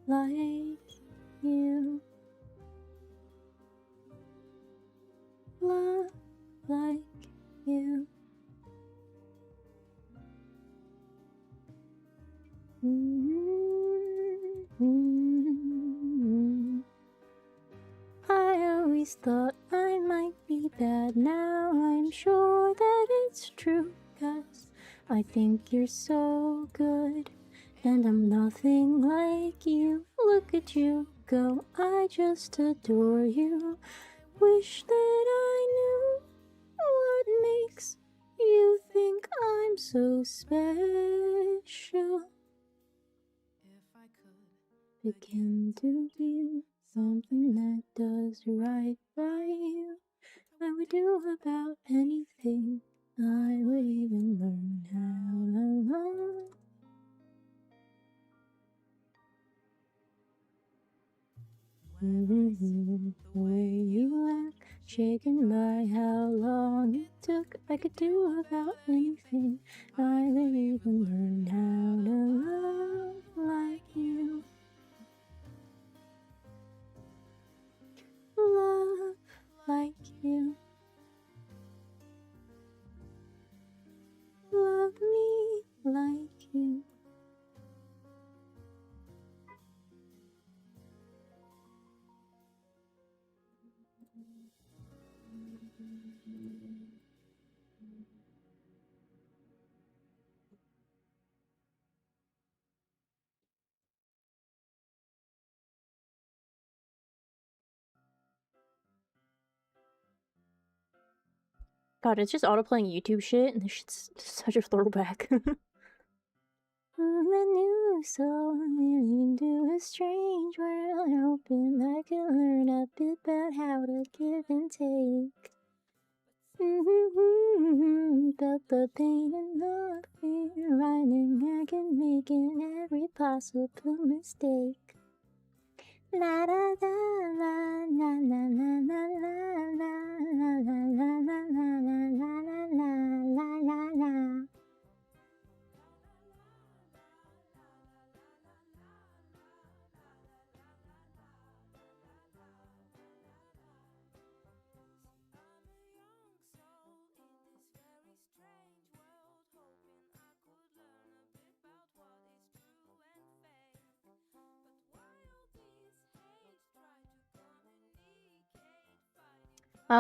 Like you. Love like you. I always thought I might be bad, now I'm sure that it's true, 'cause I think you're so good, and I'm nothing like you. Look at you go, I just adore you. Wish that I knew you think I'm so special? Begin to do something that does right by you. I would do about anything. I would even learn how to love. The way you act, shaken by how long it took. I could do about anything. I would even learn how to love like you. Love like you. Love me like you. God, it's just auto-playing YouTube shit, and this shit's such a throwback. I knew so into a strange world, hoping I could learn a bit about how to give and take. Felt the pain and the fear, writing I can make in every possible mistake. La da da la la la la la la la la la la la la la la la la.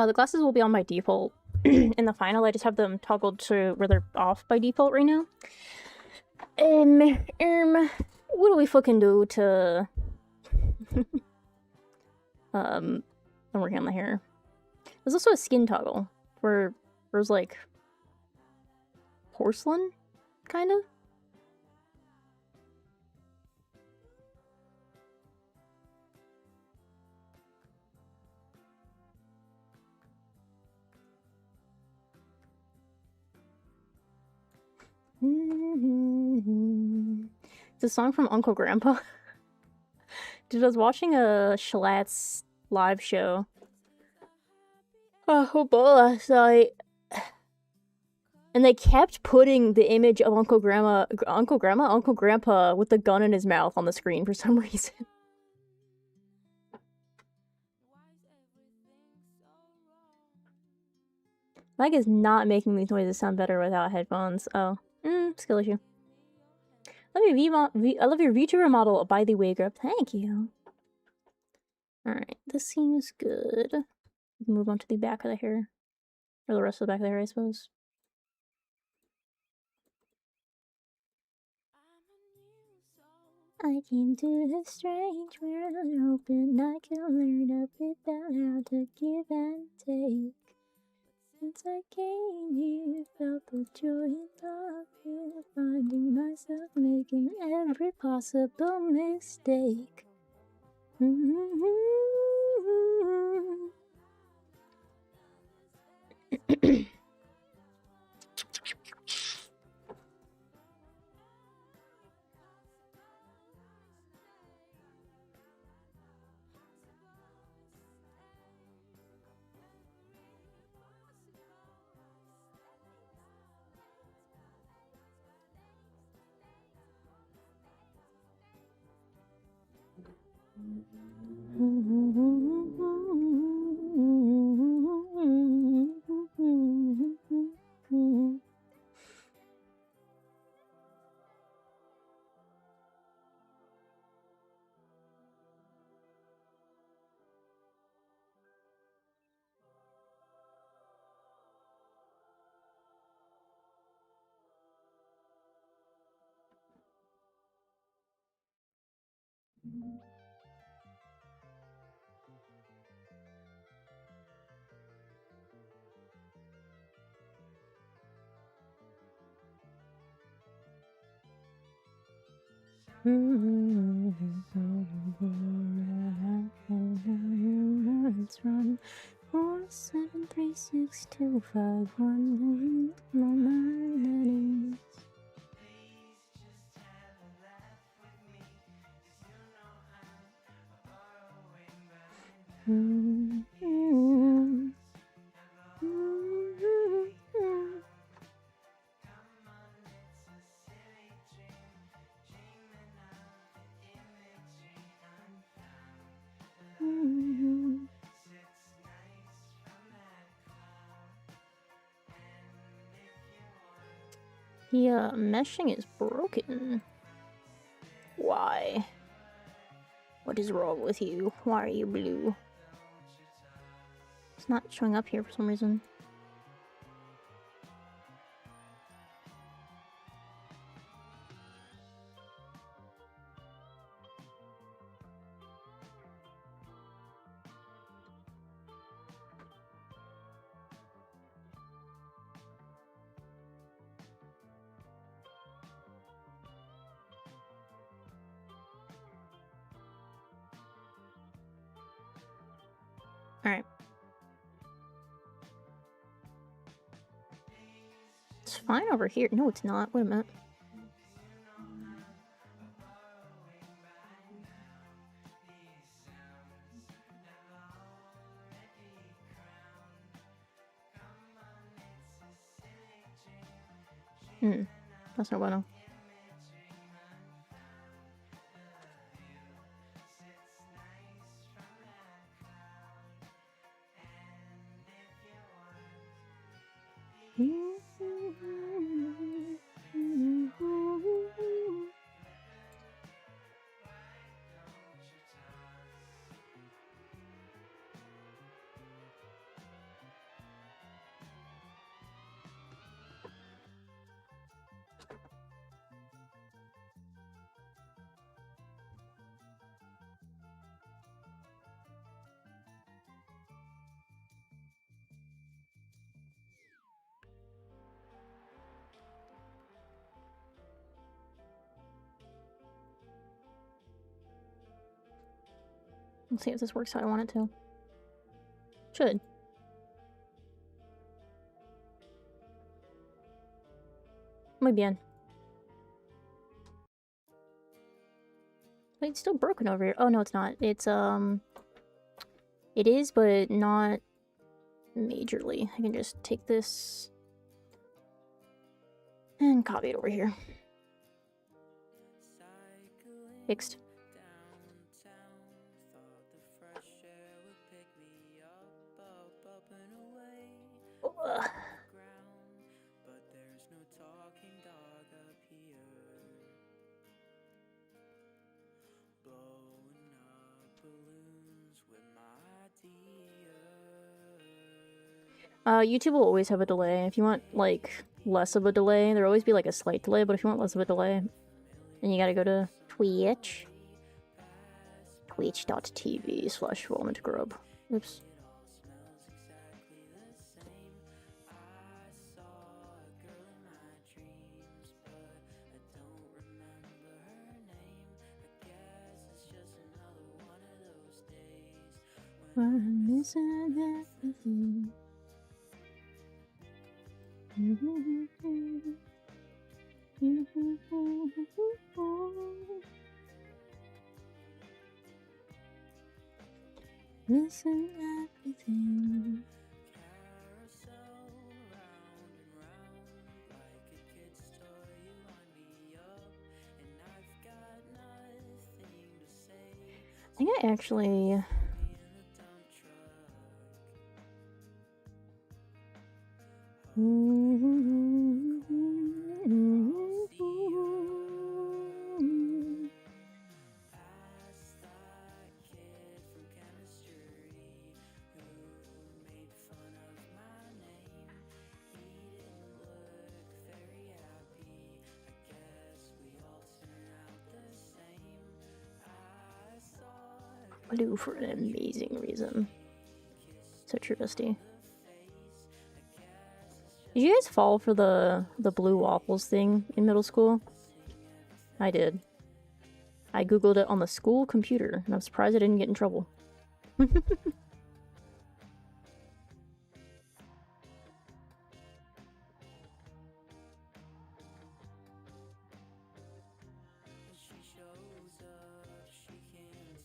The glasses will be on by default. In the final, I just have them toggled to where they're off by default right now. What do we fucking do to... I'm working on the hair. There's also a skin toggle where there's like porcelain, kind of. It's a song from Uncle Grandpa. Dude, I was watching a Schlatt's live show. Oh boy, last night. And they kept putting the image of Uncle Grandpa with the gun in his mouth on the screen for some reason. Mike is not making these noises sound better without headphones. Oh, skill issue. I love your VTuber model, by the way, Grub. Thank you. Alright, this seems good. We can move on to the back of the hair. Or the rest of the back of the hair, I suppose. I came to this strange world, hoping I could learn a bit about how to give and take. Since I came here, felt the joy and love here, finding myself making every possible mistake. Let's run 4736251. My mind Yeah, meshing is broken. Why? What is wrong with you? Why are you blue? It's not showing up here for some reason. Alright. It's fine over here. No, it's not. Wait a minute. That's not bueno. Let's see if this works how I want it to. Should. Muy bien. Wait, it's still broken over here. Oh, no, it's not. It's, it is, but not majorly. I can just take this and copy it over here. Fixed. Ugh. YouTube will always have a delay. If you want, like, less of a delay, there'll always be, like, a slight delay, but if you want less of a delay, then you gotta go to Twitch. Twitch.tv/vomitgrub. Oops. I'm missing everything. Missing everything. I think I actually... blue for an amazing reason. So true, bestie. Did you guys fall for the blue waffles thing in middle school? I did. I googled it on the school computer, and I'm surprised I didn't get in trouble.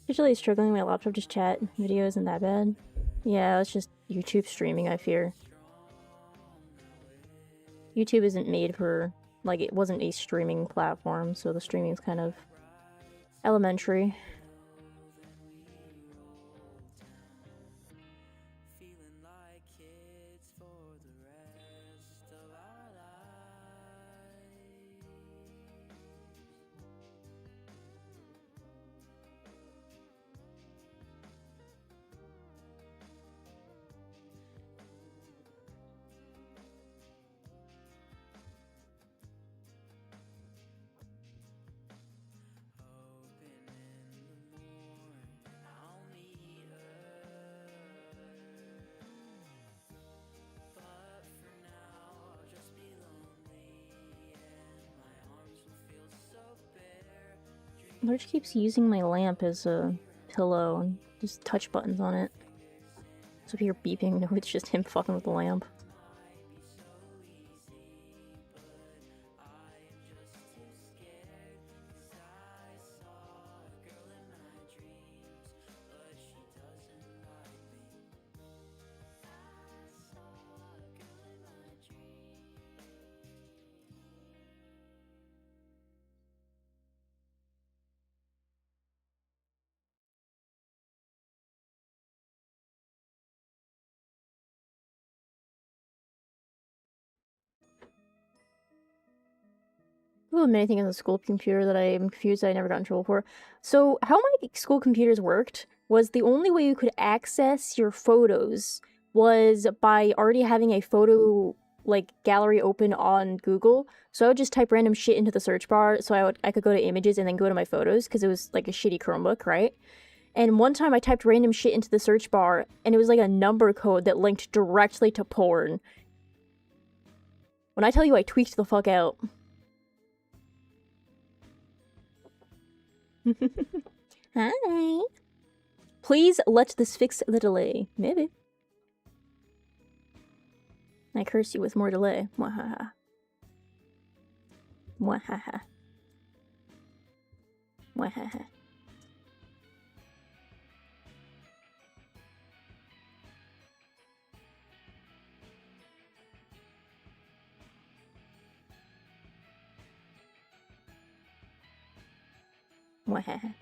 Usually struggling with my laptop, just chat. Video isn't that bad. Yeah, it's just YouTube streaming, I fear. YouTube isn't made for, like, it wasn't a streaming platform, so the streaming's kind of elementary. Lurch keeps using my lamp as a pillow and just touch buttons on it. So if you're beeping, no, it's just him fucking with the lamp. Ooh, many things on the school computer that I am confused that I never got in trouble for. So, how my school computers worked was the only way you could access your photos was by already having a photo, like, gallery open on Google. So I would just type random shit into the search bar, so I could go to images and then go to my photos, because it was, like, a shitty Chromebook, right? And one time I typed random shit into the search bar, and it was, like, a number code that linked directly to porn. When I tell you I tweaked the fuck out. Hi. Please let this fix the delay. Maybe. I curse you with more delay. Mwahaha. Mwahaha. Mwahaha. Mwahaha.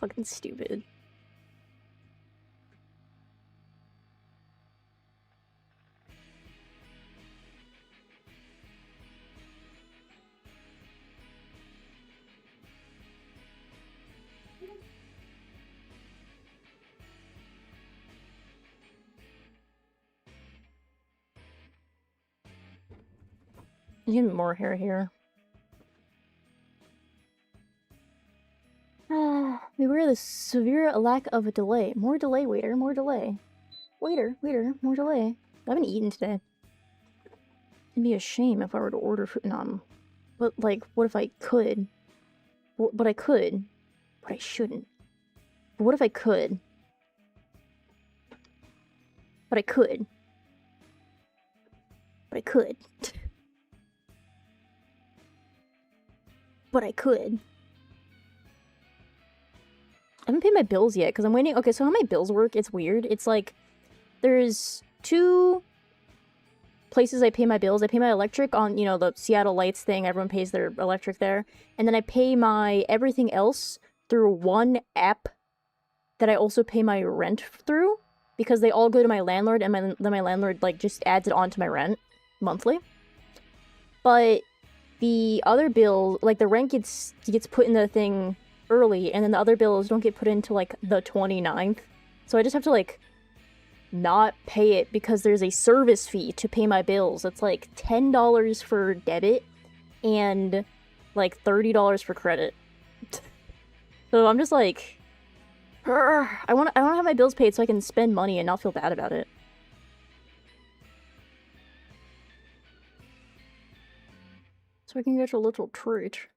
Fucking stupid. You get more hair here. Beware the severe lack of a delay. More delay, waiter, more delay. Waiter, more delay. I haven't eaten today. It'd be a shame if I were to order food. No, but, like, what if I could? But I could. But I shouldn't. But what if I could? But I could. But I could. But I could. I haven't paid my bills yet, because I'm waiting. Okay, so how my bills work, it's weird. It's like, there's two places I pay my bills. I pay my electric on, you know, the Seattle Lights thing. Everyone pays their electric there. And then I pay my everything else through one app that I also pay my rent through, because they all go to my landlord, and then my landlord, like, just adds it onto my rent monthly. But the other bill, like, the rent gets put in the thing early, and then the other bills don't get put into, like, the 29th. So I just have to, like, not pay it because there's a service fee to pay my bills. It's like $10 for debit and like $30 for credit. So I'm just like, I want to have my bills paid so I can spend money and not feel bad about it. So I can get a little treat.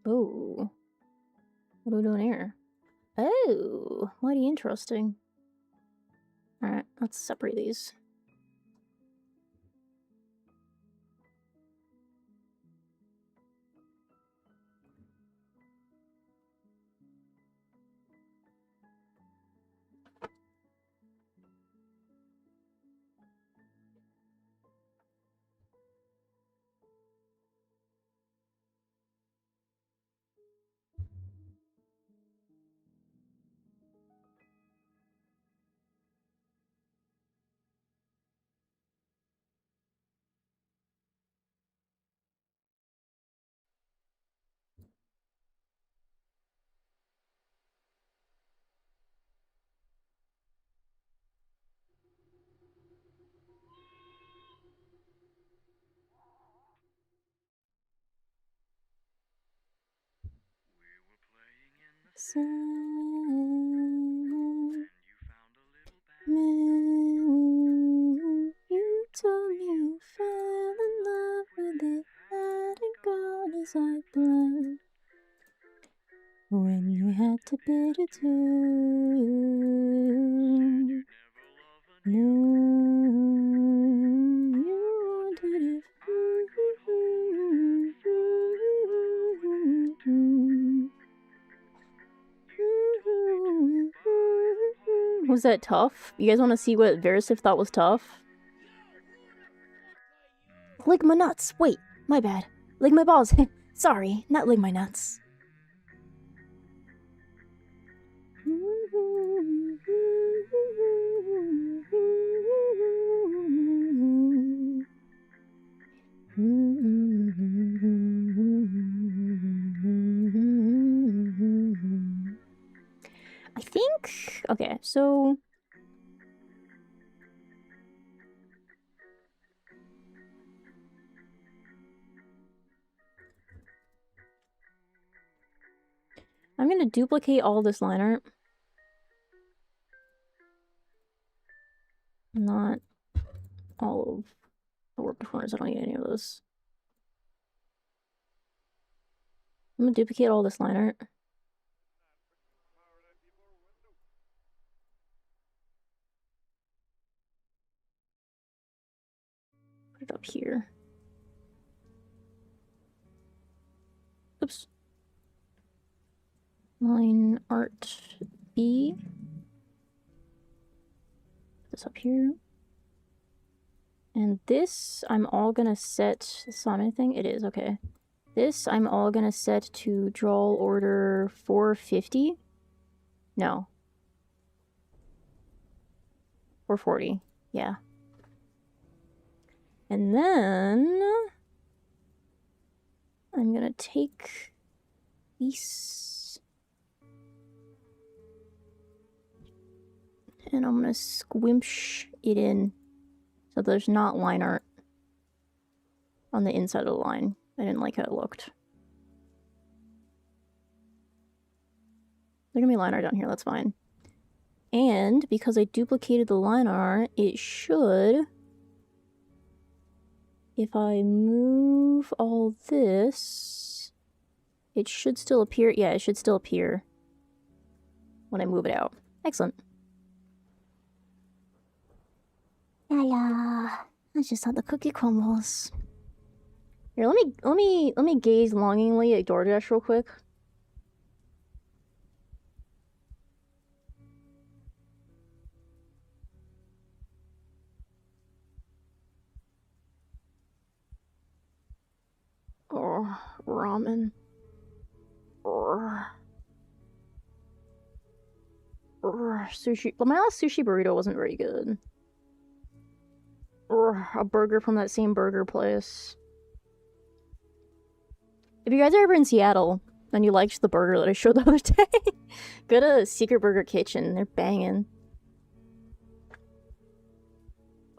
Oh. What are we doing here? Oh, mighty interesting. Alright, let's separate these. You told me you fell in love with it, letting go as I bled. When you had to bid adieu. No, you wanted it. Was that tough? You guys want to see what Verisif thought was tough? Lick my nuts. Wait, my bad. Lick my balls. Sorry, not lick my nuts. I think... Okay, so... I'm gonna duplicate all this line art. Not all of the work corners. I don't need any of those. I'm gonna duplicate all this line art. Put it up here. Oops. Line art B. Put this up here. And this, I'm all gonna set... Is this on anything? It is, okay. This, I'm all gonna set to draw order 450. No. 440. Yeah. And then... I'm gonna take these... And I'm gonna squimsh it in so there's not line art on the inside of the line. I didn't like how it looked. There's gonna be line art down here, that's fine. And because I duplicated the line art, it should... If I move all this, it should still appear. Yeah, it should still appear when I move it out. Excellent. La la. That's just how the cookie crumbles. Here, let me gaze longingly at DoorDash real quick. Oh, ramen. Sushi. My last sushi burrito wasn't very good. A burger from that same burger place. If you guys are ever in Seattle and you liked the burger that I showed the other day, go to Secret Burger Kitchen. They're banging.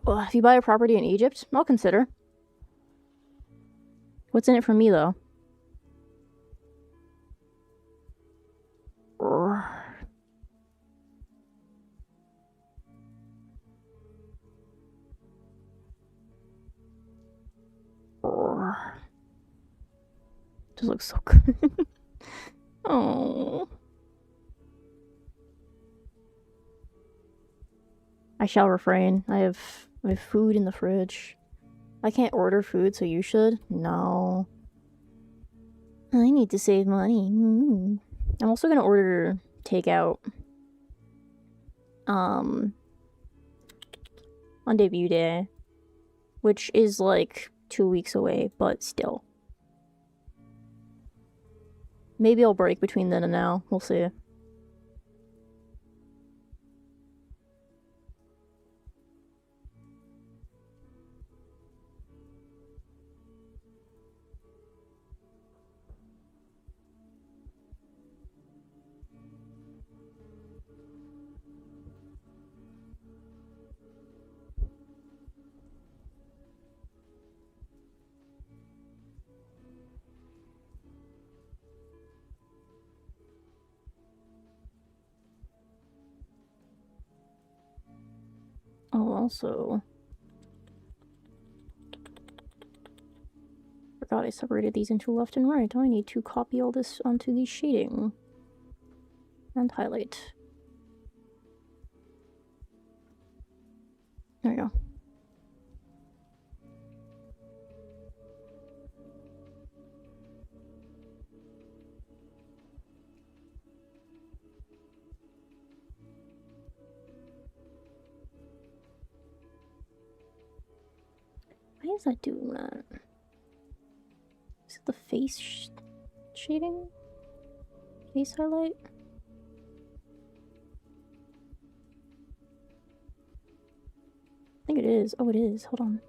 Well, if you buy a property in Egypt, I'll consider. What's in it for me, though? Just looks so good. Oh. I shall refrain. I have food in the fridge. I can't order food, so you should? No. I need to save money. I'm also gonna order takeout. On debut day. Which is like 2 weeks away, but still. Maybe I'll break between then and now. We'll see. Oh, also... Forgot I separated these into left and right. I need to copy all this onto the shading. And highlight. There we go. Why is that doing that? Is it the face shading? Face highlight? I think it is. Oh, it is. Hold on.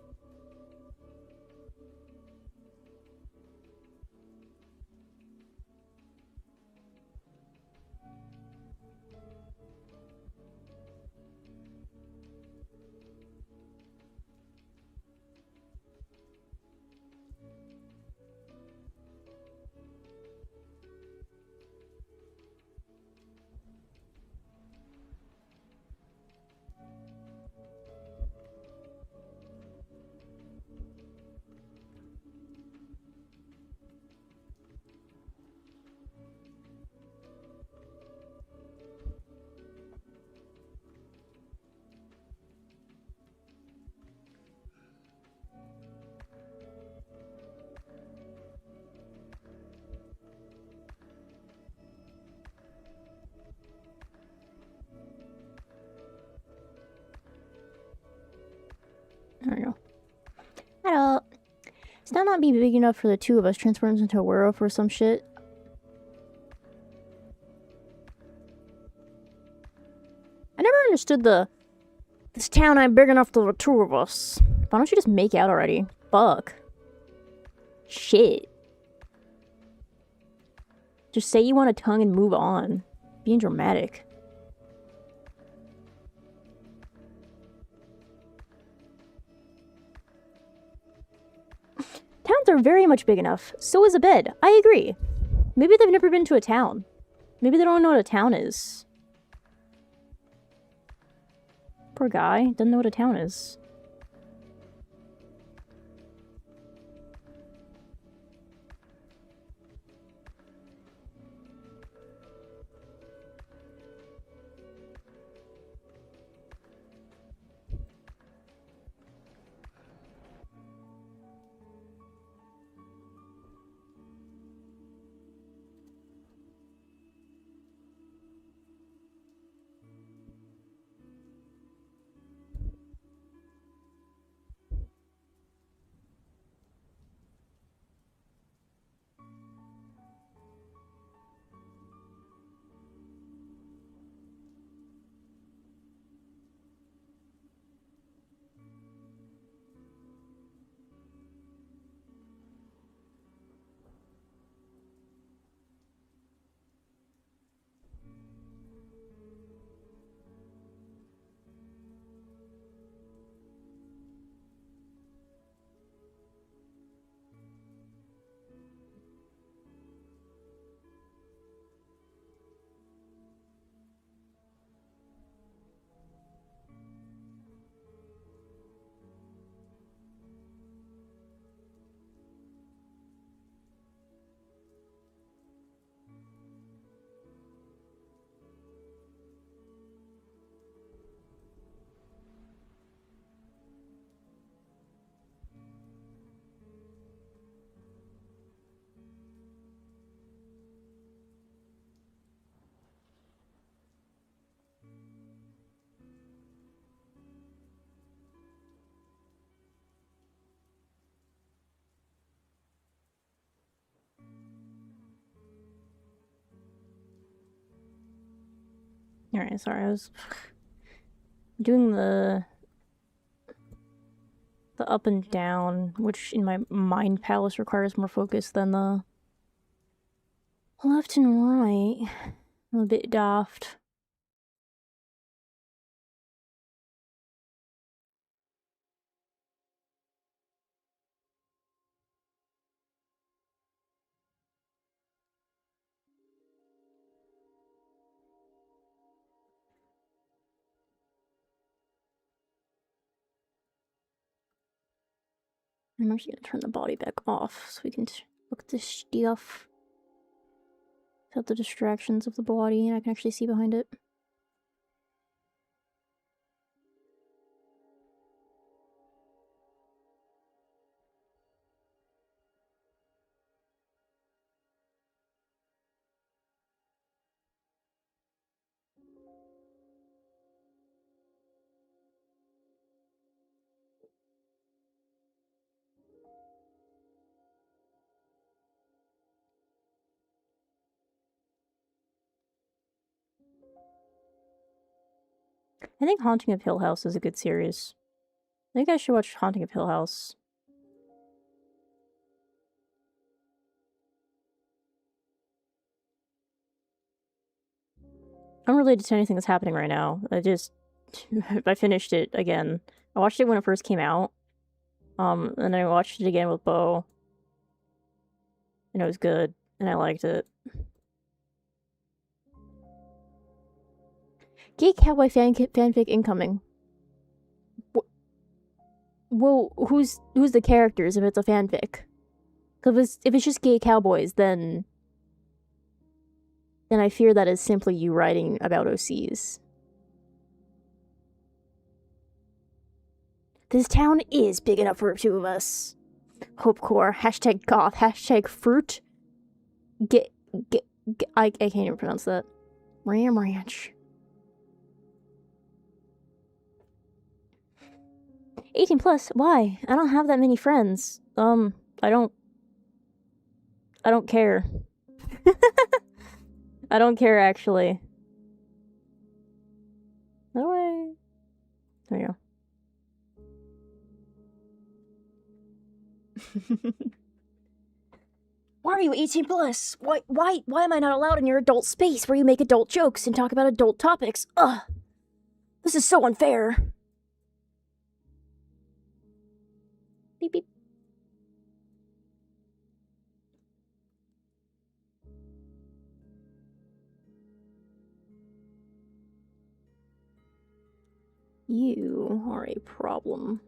There we go. Hello. It's not be big enough for the two of us. Transforms into a werewolf or some shit. I never understood this town ain't big enough for the two of us. Why don't you just make out already? Fuck. Shit. Just say you want a tongue and move on. Being dramatic. Towns are very much big enough. So is a bed. I agree. Maybe they've never been to a town. Maybe they don't know what a town is. Poor guy. Doesn't know what a town is. Alright, sorry, I was doing the up and down, which in my mind palace requires more focus than the left and right. I'm a bit daft. I'm actually gonna turn the body back off so we can look at this stuff without the distractions of the body, and I can actually see behind it. I think Haunting of Hill House is a good series. I think I should watch Haunting of Hill House. Unrelated to anything that's happening right now. I finished it again. I watched it when it first came out. And I watched it again with Bo. And it was good. And I liked it. Gay cowboy fanfic incoming. Well, who's the characters if it's a fanfic? Because if it's just gay cowboys, then I fear that is simply you writing about OCs. This town is big enough for two of us. Hopecore, hashtag goth, hashtag fruit. I can't even pronounce that. Ram Ranch. 18 plus, why? I don't have that many friends. I don't care. I don't care, actually. No way. There you go. Why are you 18 plus? Why am I not allowed in your adult space where you make adult jokes and talk about adult topics? Ugh. This is so unfair. Beep beep. You are a problem.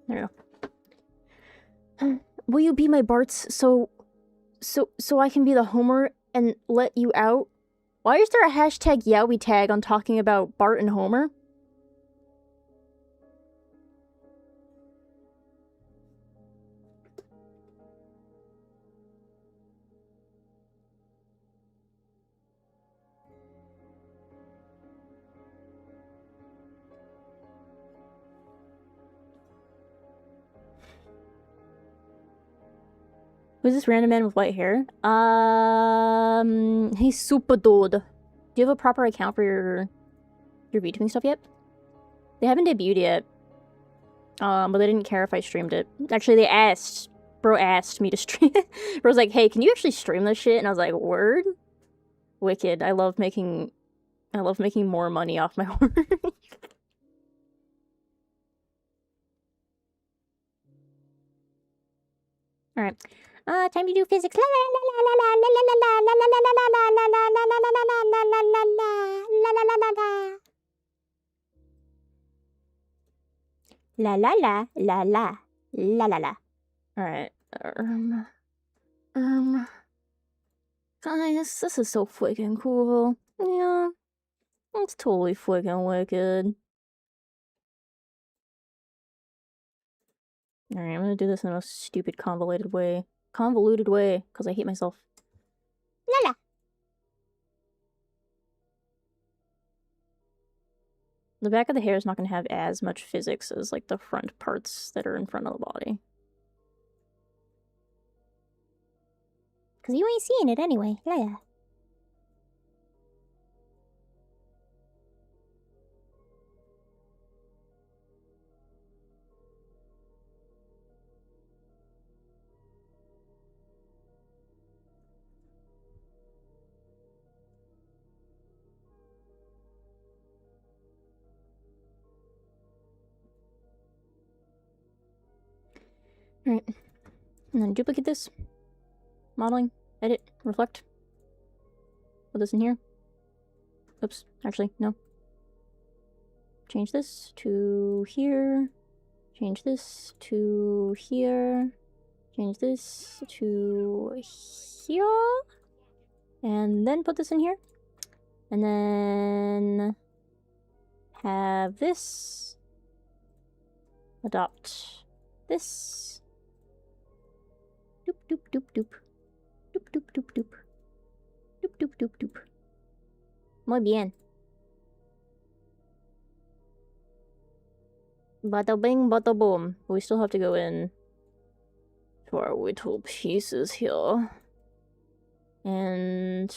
There you go. Will you be my Barts so I can be the Homer and let you out? Why is there a hashtag Yowie tag on talking about Bart and Homer? Who's this random man with white hair? He's super dude. Do you have a proper account for your VTubing stuff yet? They haven't debuted yet. But they didn't care if I streamed it. Actually, they asked. Bro asked me to stream it. Bro's like, hey, can you actually stream this shit? And I was like, word? Wicked. I love making more money off my work. Alright. Time to do physics. La la la la la la la la. Alright. Guys, this is so freaking cool. Yeah. It's totally freaking wicked. Alright, I'm gonna do this in the most stupid convoluted way. Because I hate myself. La la. The back of the hair is not gonna have as much physics as like the front parts that are in front of the body. Cause you ain't seeing it anyway. La la. Alright. And then duplicate this. Modeling. Edit. Reflect. Put this in here. Oops. Actually, no. Change this to here. Change this to here. Change this to here. And then put this in here. And then have this. Adopt this. Doop doop doop doop. Doop doop doop doop. Doop doop doop doop. Muy bien. Bada bing, bada boom. We still have to go in to our little pieces here. And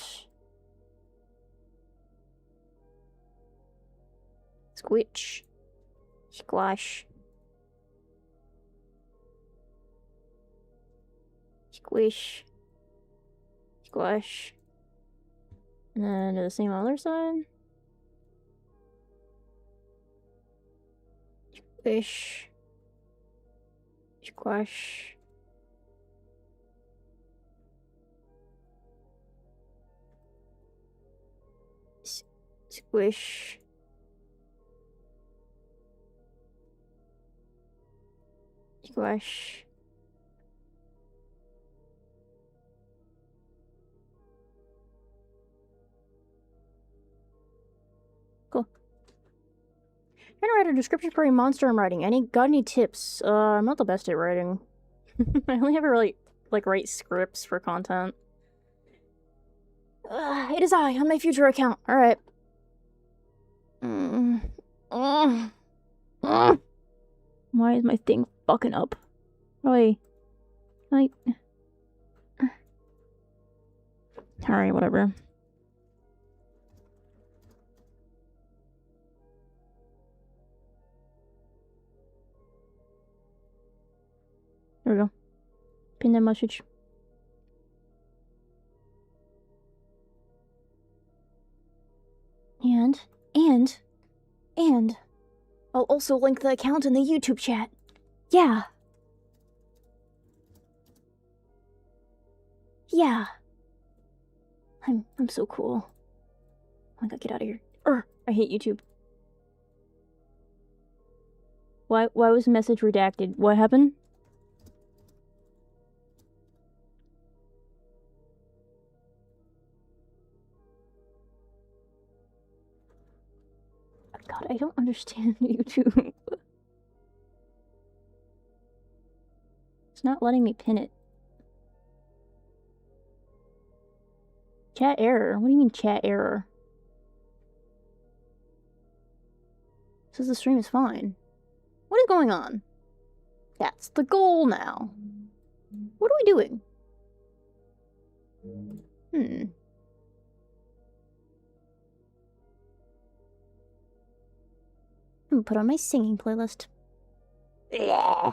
squitch. Squash. Squish. Squash. And then do the same on the other side. Squish. Squash. Squish. Squash. Cool. Trying to write a description for a monster I'm writing. Got any tips? I'm not the best at writing. I only ever really write scripts for content. It is I on my future account. All right. Why is my thing fucking up? Alright, whatever. There we go. Pin that message. And I'll also link the account in the YouTube chat. Yeah. Yeah. I'm so cool. Oh my god, get out of here. I hate YouTube. Why was the message redacted? What happened? God, I don't understand YouTube. It's not letting me pin it. Chat error? What do you mean chat error? It says the stream is fine. What is going on? That's the goal now. What are we doing? I'm gonna put on my singing playlist. Yeah.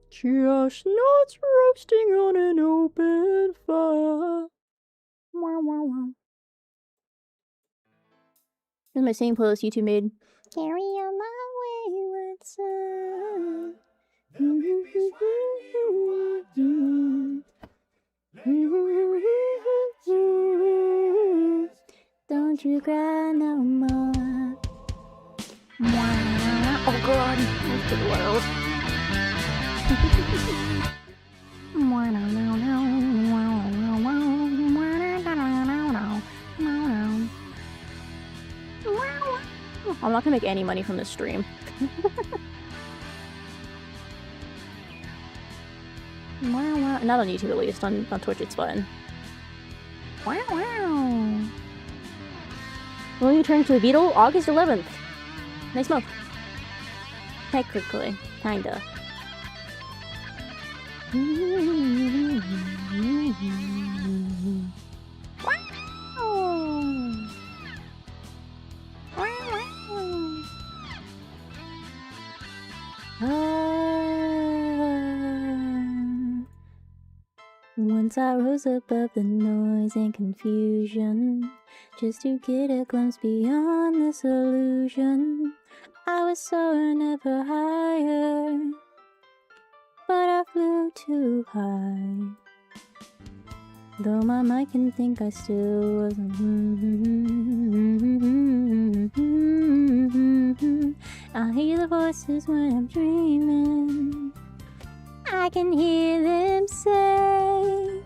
Chestnuts roasting on an open fire. Wow, wow, wow. Here's my singing playlist YouTube made. Carry on my wayward son. Don't you cry no more. Oh god, that's too loud. I'm not gonna make any money from this stream. Not on YouTube at least, on Twitch it's fine. Wow. Will you turn to a beetle? August 11th. Next month. Technically. Kinda. Once I rose above the noise and confusion, just to get a glimpse beyond this illusion. I was soaring ever higher, but I flew too high. Though my mind can think I still wasn't. I hear the voices when I'm dreaming. I can hear them say,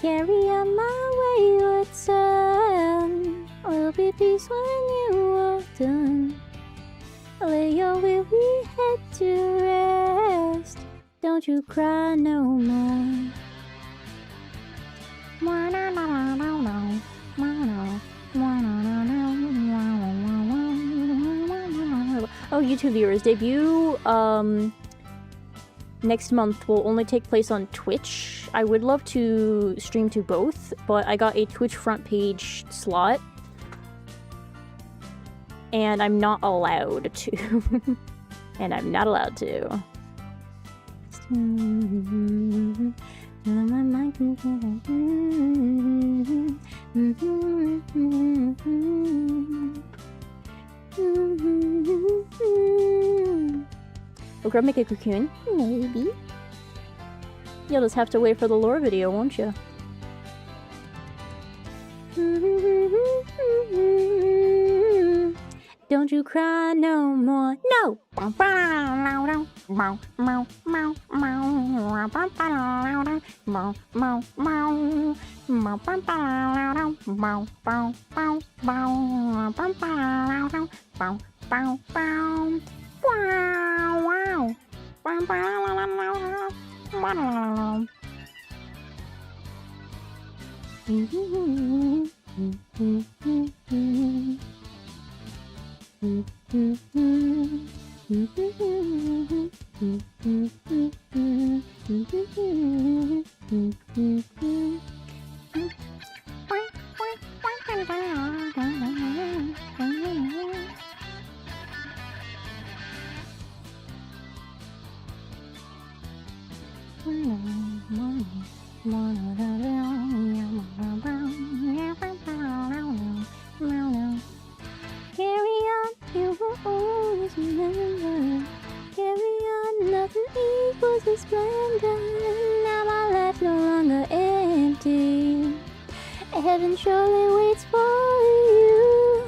carry on my wayward son. Will be peace when you are done. Lay your weary head to rest. Don't you cry no more. Oh, YouTube viewers, debut next month will only take place on Twitch. I would love to stream to both, but I got a Twitch front page slot. And I'm not allowed to. And I'm not allowed to. Will Grub make a cocoon? Maybe. You'll just have to wait for the lore video, won't you? Don't you cry no more. No! Heaven surely waits for you.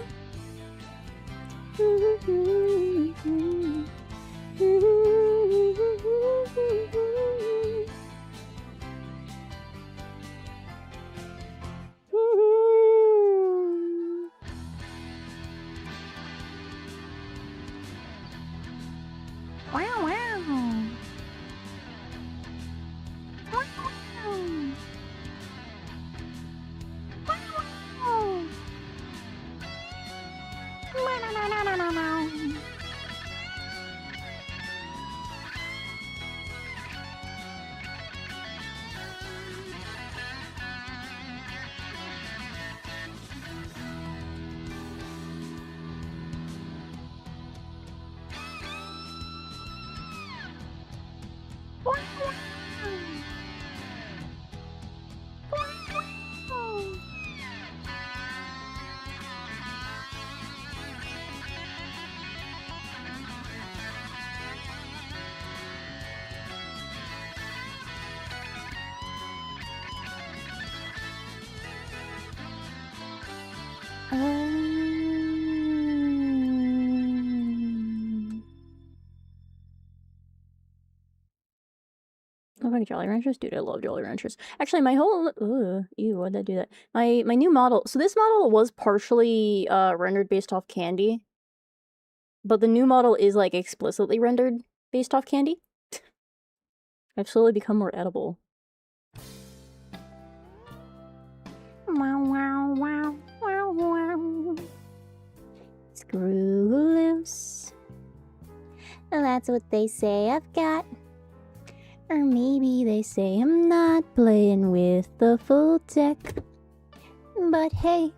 like Jolly Ranchers? Dude, I love Jolly Ranchers. Actually, my whole... ew, why'd that do that? My new model... So this model was partially rendered based off candy. But the new model is, like, explicitly rendered based off candy. I've slowly become more edible. Wow, wow, wow, wow, wow. Screw loose. That's what they say I've got. Or maybe they say I'm not playing with the full deck. But hey,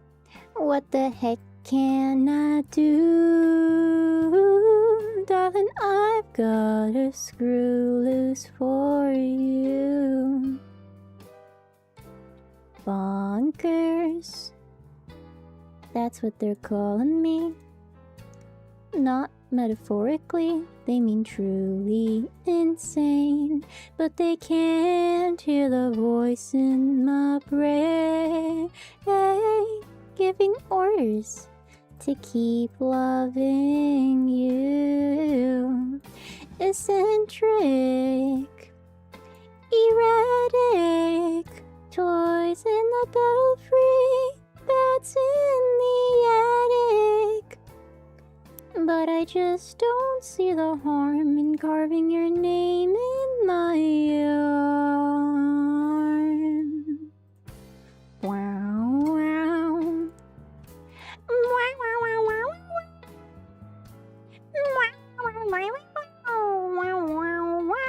what the heck can I do? Darling, I've got a screw loose for you. Bonkers. That's what they're calling me. Not metaphorically, they mean truly insane. But they can't hear the voice in my brain, giving orders to keep loving you. Eccentric, erratic, toys in the belfry, bats in the attic. But I just don't see the harm in carving your name in my arm. Wow, wow. Wow, wow, wow, wow. Wow, wow, wow, wow.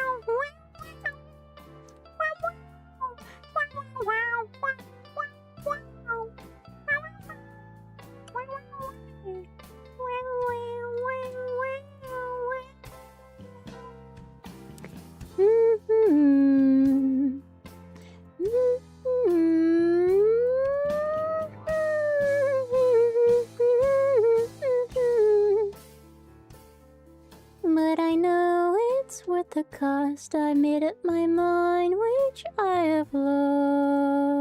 But I know it's worth the cost. I made up my mind, which I have lost.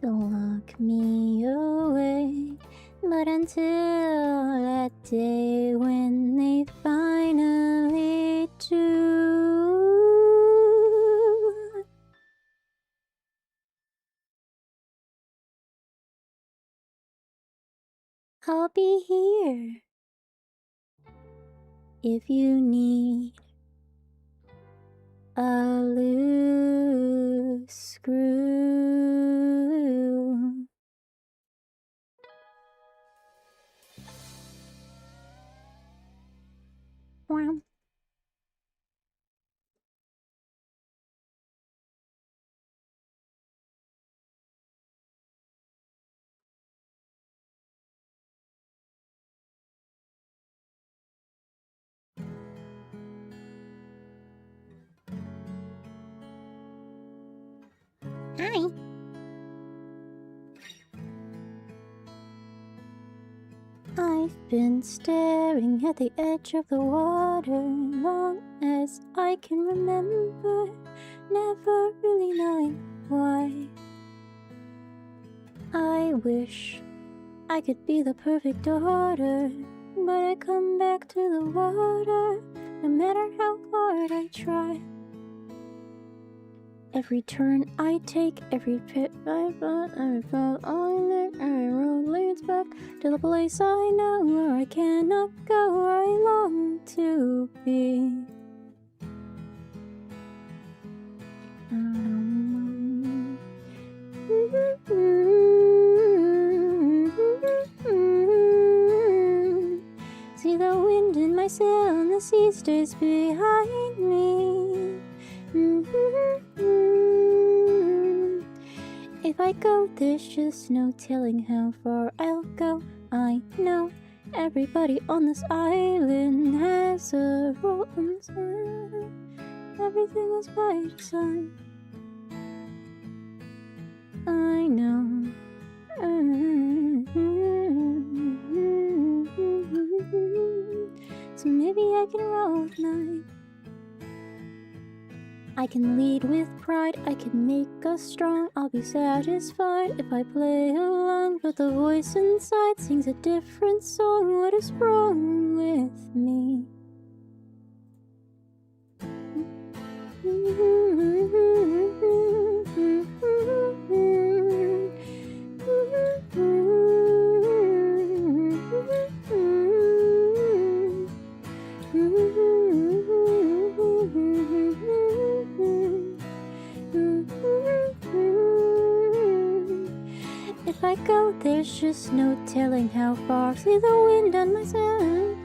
Don't lock me away, but until that day when they finally do, I'll be here if you need a loose screw. Wow. Hi. I've been staring at the edge of the water long as I can remember, never really knowing why. I wish I could be the perfect daughter, but I come back to the water no matter how hard I try. Every turn I take, every pit I fall, every fall every road leads back to the place I know where I cannot go, where I long to be. See the wind in my sail and the sea stays behind me. If I go, there's just no telling how far I'll go. I know everybody on this island has a role inside. Everything is by design. I know. So maybe I can lead with pride, I can make us strong. I'll be satisfied if I play along, but the voice inside sings a different song. What is wrong with me? If I go, there's just no telling how far. See the wind on my side.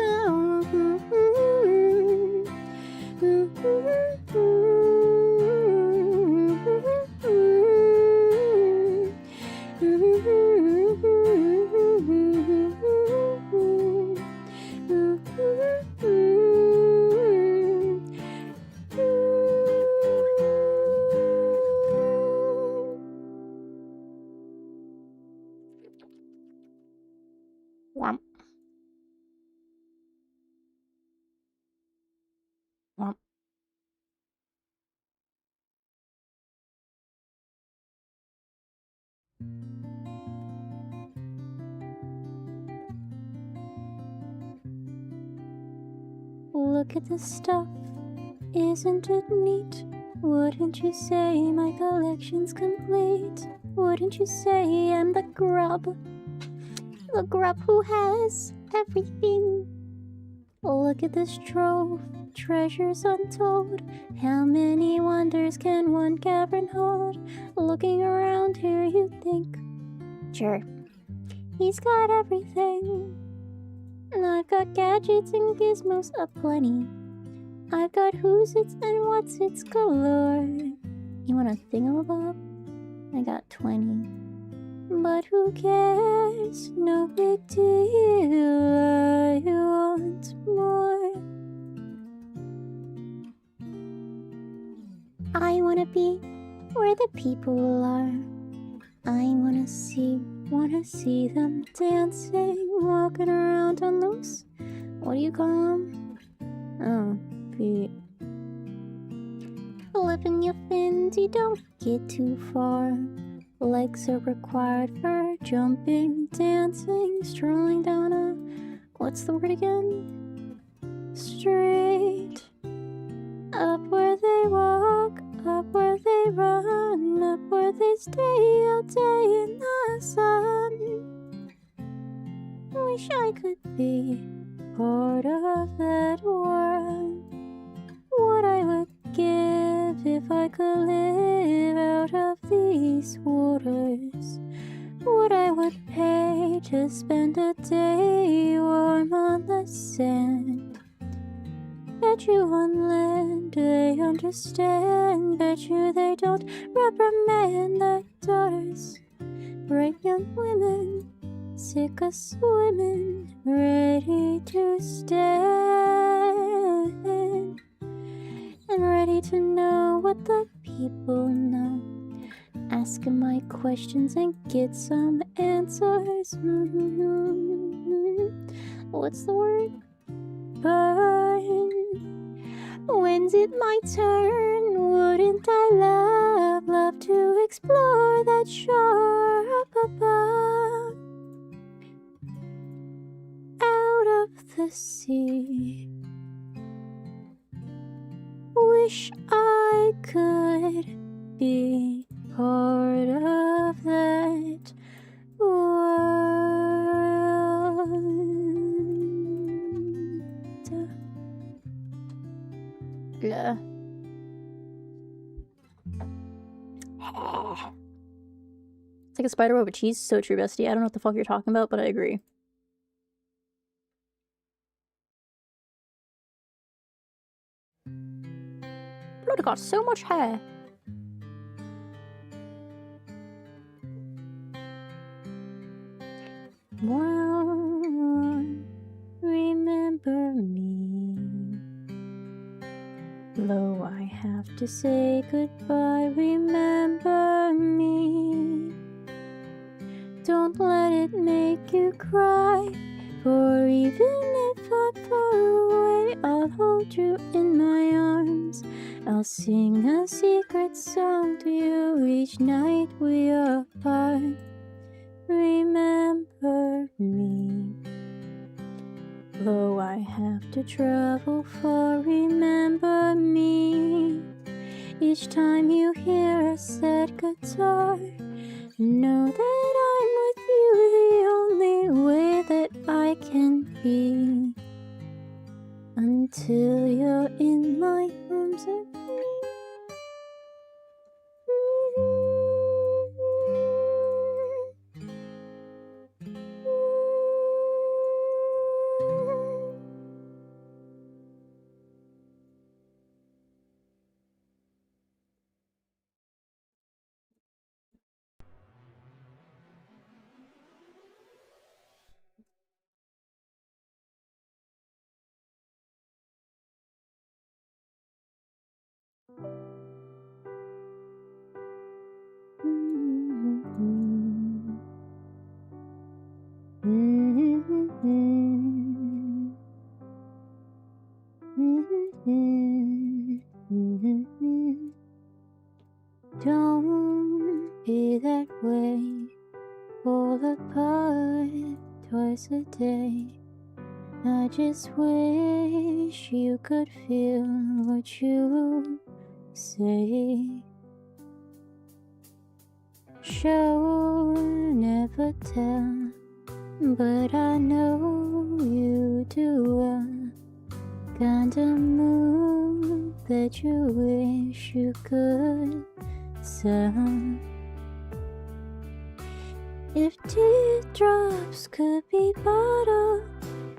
Womp. Womp. Look at the stuff, isn't it neat? Wouldn't you say my collection's complete? Wouldn't you say I'm the grub? The grub who has everything. Look at this trove, treasures untold. How many wonders can one cavern hold? Looking around here you'd think, sure, he's got everything. And I've got gadgets and gizmos aplenty. I've got who's its and what's its galore. You want a thingamabob? I got 20. But who cares? No big deal. I want more. I wanna be where the people are. I wanna see them dancing, walking around on those, what do you call them? Oh, feet. Flipping your fins, you don't get too far. Legs are required for jumping, dancing, strolling down a, what's the word again? Street. Up where they walk, up where they run, up where they stay all day in the sun. Wish I could be part of that world. What I would give if I could live out of these waters. What I would pay to spend a day warm on the sand. Bet you on land they understand. Bet you they don't reprimand their daughters. Bright young women, sick of swimming, ready to stand. And ready to know what the people know. Asking my questions and get some answers. What's the word? Burn. When's it my turn? Wouldn't I love to explore that shore up above? Out of the sea. Wish I could be part of that world. Yeah. It's like a spider web of cheese. So true, bestie. I don't know what the fuck you're talking about, but I agree. Blood got so much hair. Won't remember me. Though I have to say goodbye, remember me. Don't let it make you cry. For even if I'm far away, I'll hold you in my arms I'll sing a secret song to you each night we are apart. Remember me. Though I have to travel far, remember me. Each time you hear a sad guitar, know that I'm with you the only way that I can be. Until you're in my arms again. Don't be that way, fall apart twice a day. I just wish you could feel what you say. Show, never tell, but I know you do well. Kinda move that you wish you could sell. If teardrops could be bottled,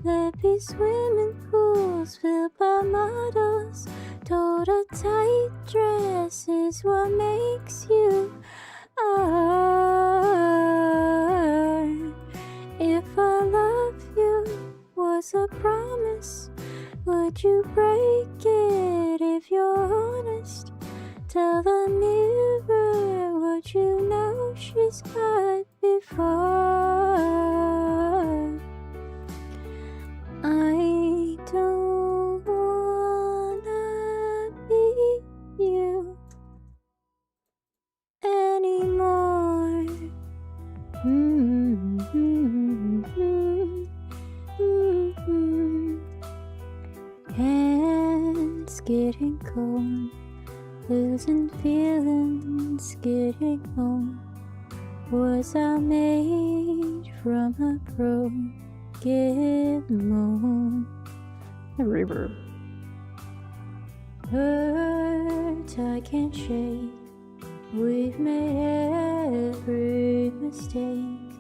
there'd be swimming pools filled by models. Told a tight dress is what makes you art. If I love you was a promise, would you break it if you're honest? Tell the mirror what you know she's heard before. I don't wanna be you anymore. Hands getting cold, losing feelings, getting old. Was I made from a broken mold? A reverb. Hurt I can't shake. We've made every mistake.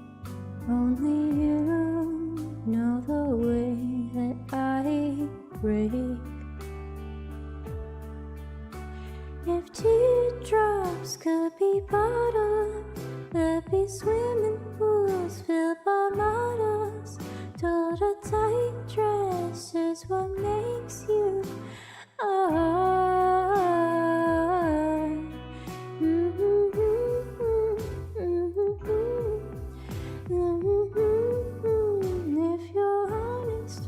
Only you know the way that I break. If teardrops could be bottled, there'd be swimming pools filled by models. Told a tight dress is what makes you art. If you're honest,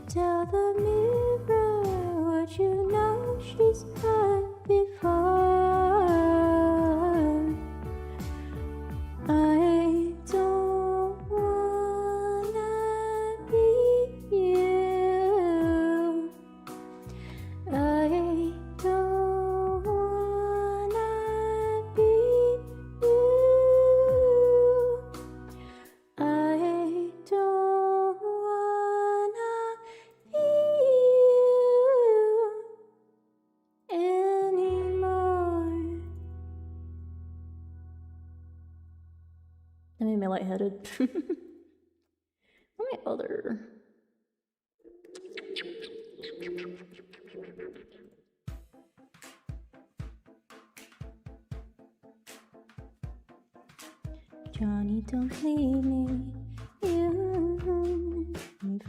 tell the mirror what you know she's heard before. I don't wanna be you. I don't wanna be you. I don't wanna be you anymore. That made me lightheaded. What my other? Johnny, don't leave me, you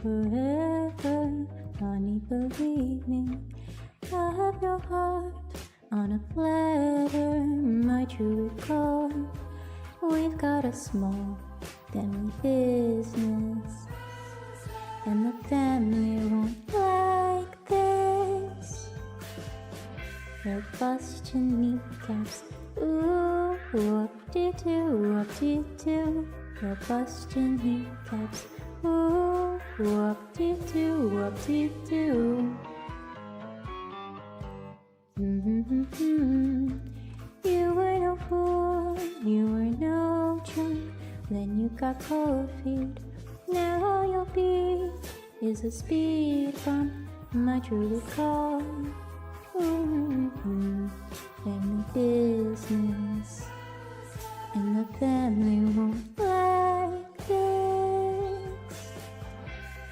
forever. Honey, believe me, I have your heart on a platter. Might you recall, we've got a small family business, and the family won't like this. They're busting kneecaps. Ooh, whoop-de-doo, whoop-de-doo. They're busting kneecaps. Ooh, whoop-de-doo, whoop-de-doo. You were no fool, you were no chump. Then you got cold feet. Now all you'll be is a speed bump. My truly call. And the business and the family won't like this.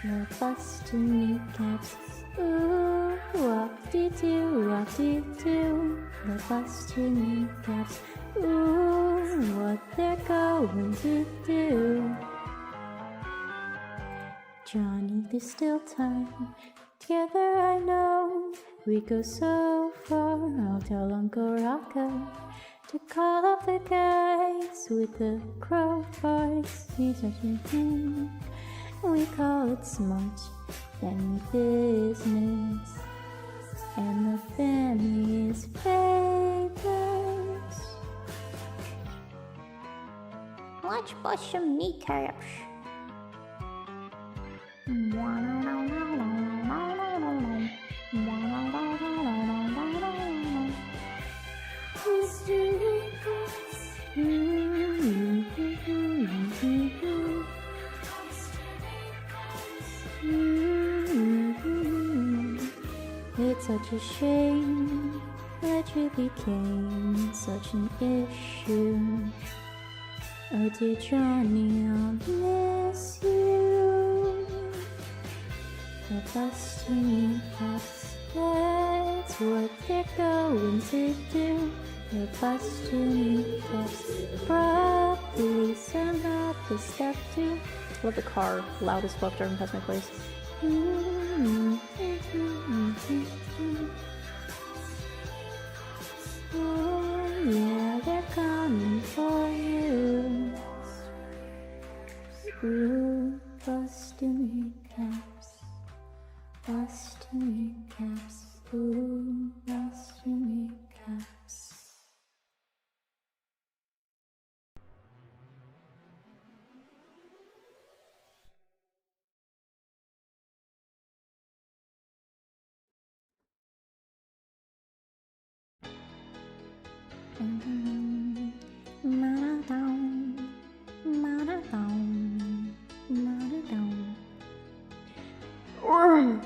You're busting kneecaps. Ooh, wop-de-doo, wop-de-doo. They're busting kneecaps. Ooh, what they're going to do. Johnny, there's still time. Together I know we go so far. I'll tell Uncle Rocco to call up the guys with the crowbars. He's such a thing. We call it smart family business, and the family is famous. Let's bust some kneecaps. It's such a shame that you became such an issue. Oh dear Johnny, I'll miss you. The busting kneecaps, that's what they're going to do. The busting kneecaps, probably some other stuff too. I love the car, loud as fuck driving past my place. Oh yeah, they're coming for you. Ooh, busting kneecaps, busting kneecaps, ooh, busting kneecaps.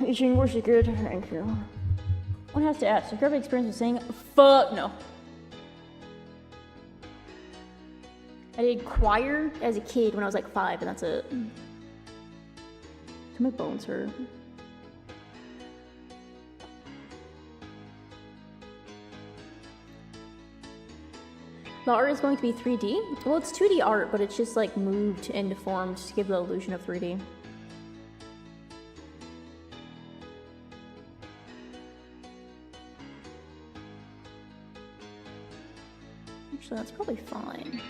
Eating more secret, thank you. One has to ask, have you ever experienced saying fuck no? I did choir as a kid when I was like 5, and that's it. My bones hurt. The art is going to be 3D. Well, it's 2D art, but it's just like moved into form just to give the illusion of 3D. Actually, that's probably fine.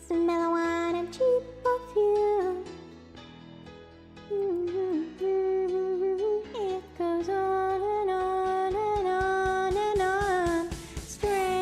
Smell a wine and cheap perfume. It goes on and on and on and on. Strange.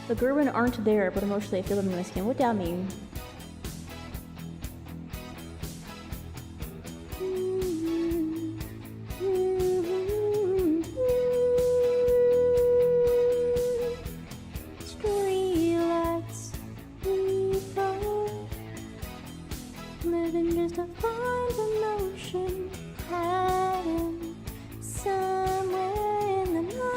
The Grub aren't there, but emotionally I feel them in my skin. What that mean? Streetlights, people living just to find emotion, hiding somewhere in the night.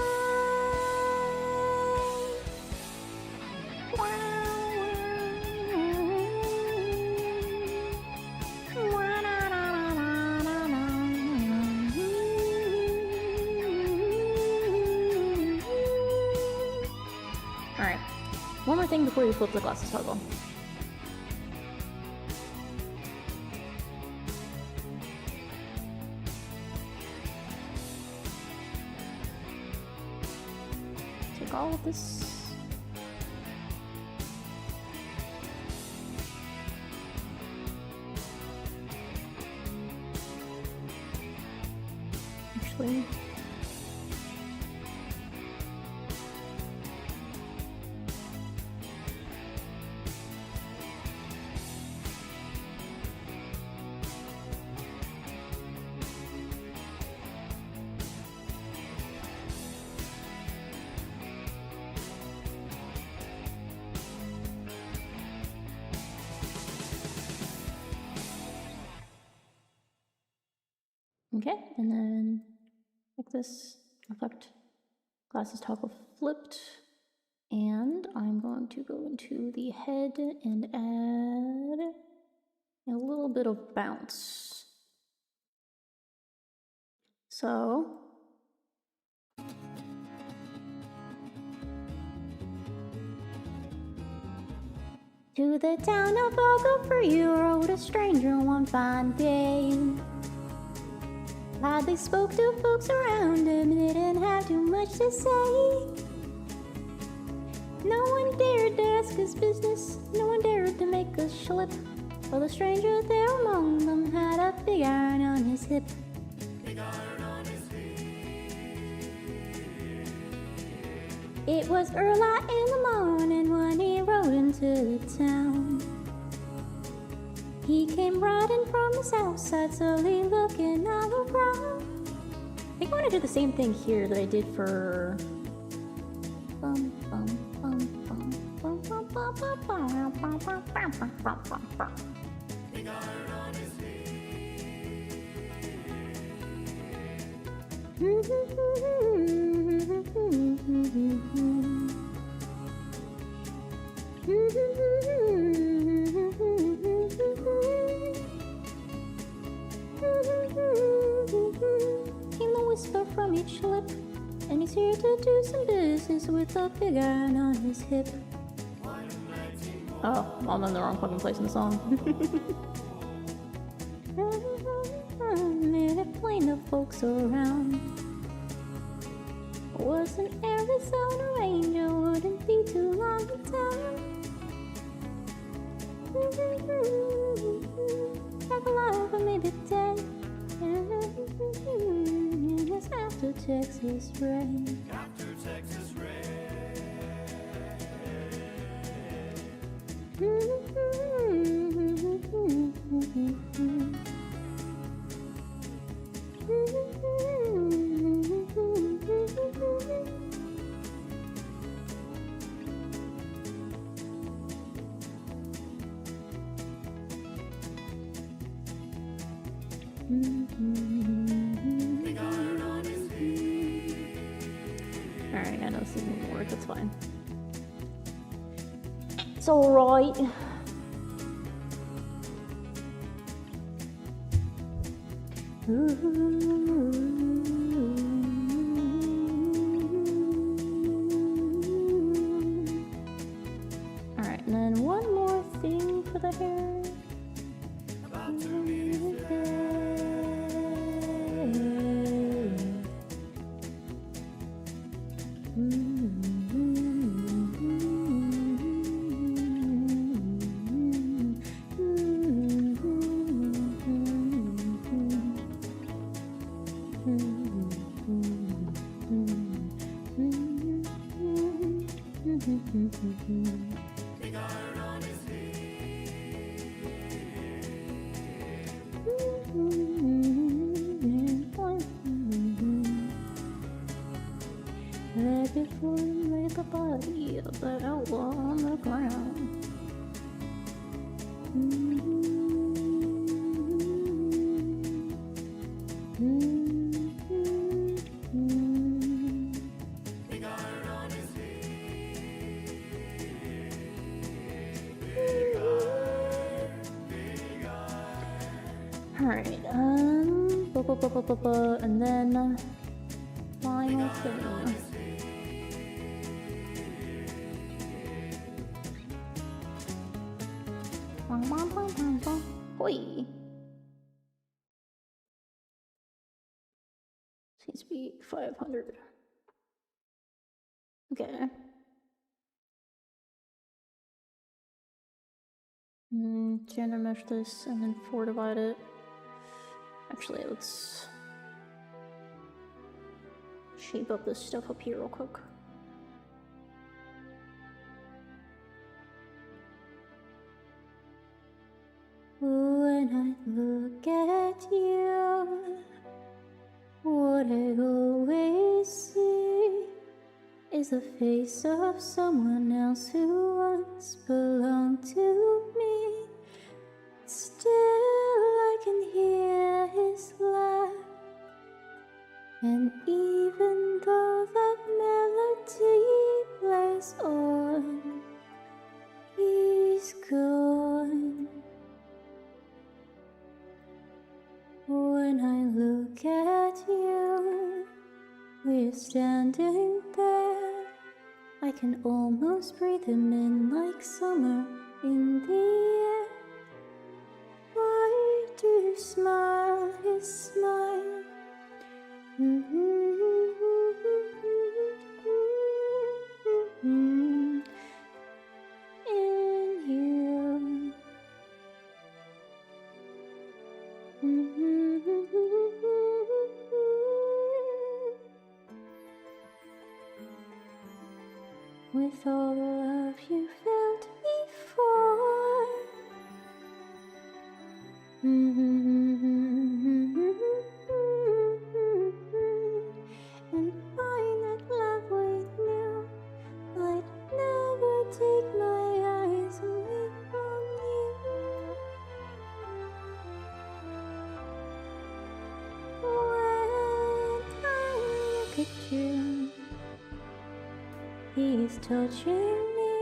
Alright, one more thing before you flip the glasses toggle. Take all of this. Actually, okay, and then like this, effect, glasses toggle flipped, and I'm going to go into the head and add a little bit of bounce. So to the town of Ogo for you rode a stranger one fine day. Loudly spoke to folks around him, didn't have too much to say. No one dared to ask his business, no one dared to make a slip. For the stranger there among them had a big iron on his hip. Big iron on his hip. It was early in the morning when he rode into the town. He came riding from the south side, slowly looking all around. I think I want to do the same thing here that I did for... Big iron on his Came the whisper from each lip, and he's here to do some business with a big iron on his hip. Oh, I'm in the wrong fucking place in the song. Made it plain to folks around. Was an Arizona Ranger, wouldn't be too long in town. Like alive or maybe dead. And it's after Texas rain. After Texas rain. Alright, I know this isn't gonna work, that's fine. It's alright. Alright, and then one more thing for the hair. Let it form like a body of the outlaw on the ground. Alright, and then final thing. Hoi! Seems to be 500. Okay. 200 mesh this and then 4 divide it. Actually, let's shape up this stuff up here real quick. When I look at you, what I always see is the face of someone else who once belonged to me. Still I can hear his laugh, and even though that melody plays on, he's gone. When I look at you, we're standing there. I can almost breathe him in like summer in the air. Why do you smile his smile? In you. With all the love you felt before, and find that love we knew, I'd never take my eyes away from you. When I look at you, he's touching me.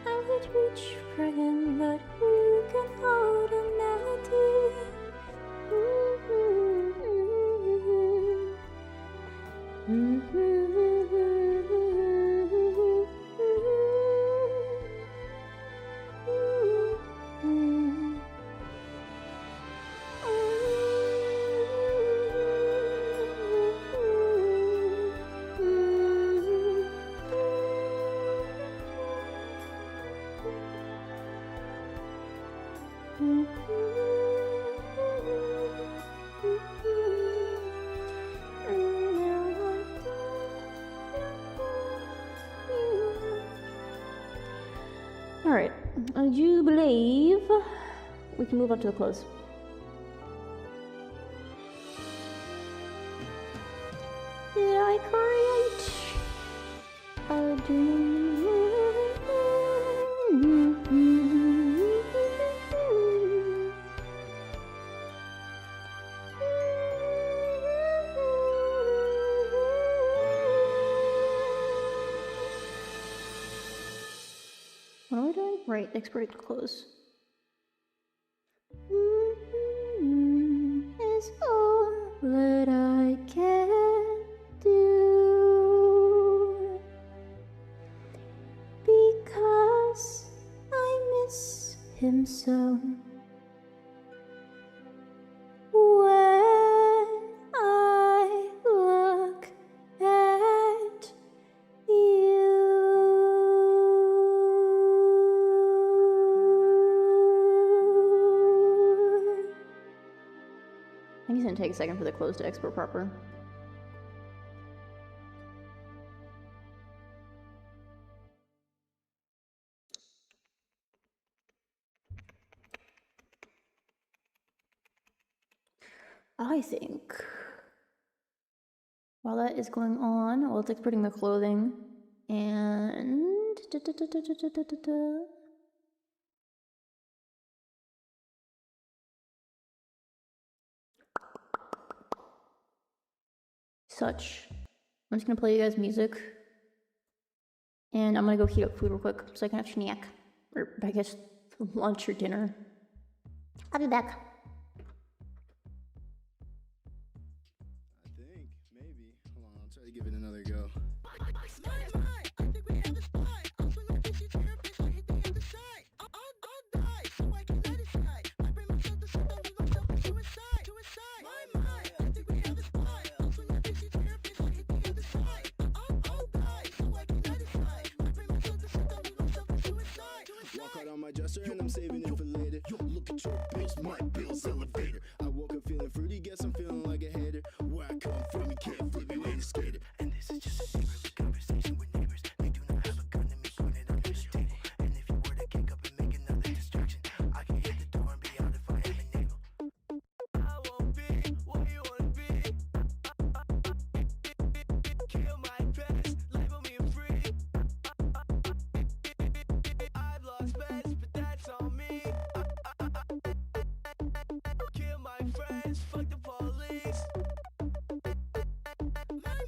I would reach for him, but who can hold a melody? Alright, I do believe we can move on to the close. Did I create a dream? What are we doing? Right, expert close. Is all that I can do, because I miss him so. When I look at you, I think it's gonna take a second for the close to export proper. I think while that is going on, while it's exporting the clothing, and such. I'm just gonna play you guys music, and I'm gonna go heat up food real quick so I can have snack, or I guess lunch or dinner. I'll be back. I think, maybe. Hold on, I'll try to give it another go. Walk out on my dresser and I'm saving it for later. Look at your bills, my bills elevator. I woke up feeling fruity, guess I'm feeling like a hater. Where I come from, you can't flip me when a skater. And this is just a secret conversation with neighbors. They do not have a gun to me, point it under the table. And if you were to kick up and make another distraction, I can hit the door and be out if I am enabled. I won't be what you wanna be. Kill my past, label me a freak. I've lost bets, but that's on me. Kill my friends, fuck the police.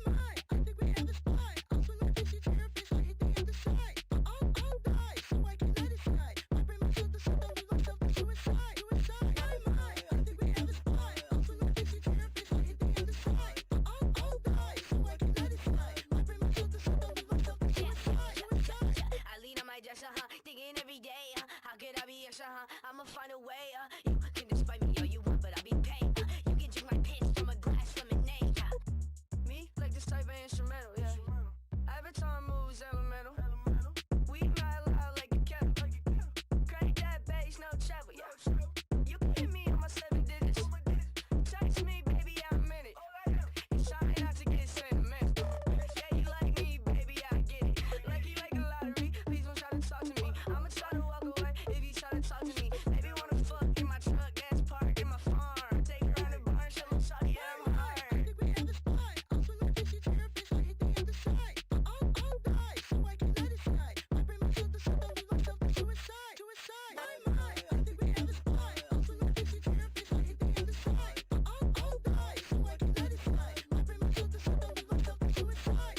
My, I think we have a spy. Also not this is therapist, I hit the other side. I'll die, so I can let it slide. I bring myself to sit down with myself to suicide. My, I think we have a spy. Also not this is therapist, I hit the other side. I'll die, so I can let it slide. I bring myself to sit down with myself to suicide. I lean on my dresser, thinking every day, how could I be extra, I'ma find a way, you can despite me all you want, but I'll be paid, you can drink my piss from a glass lemonade, me, like this type of instrumental, yeah, Avatar moves elemental, we ride loud like a kettle, crank that bass, no treble, yeah, you can hit me on my 7 digits, text me, baby, I'm in it, you try not to get sentimental, yeah, you like me, baby, I get it, like you like a lottery, please don't try to talk to me, I'ma try to walk away if you try to talk to me, baby wanna fuck in my truck, gas park in my farm, take her around the barn, show them talk, yeah, I'm hard. I think we have a spy. Also not this is therapist, I hit the other side. I'll die, so I can let it slide. I bring myself to sit down with myself to suicide. My, I think we have a spy. Also not this is therapist, I hit the other side. I'll die, so I can let it slide. I bring myself to sit down with myself to suicide.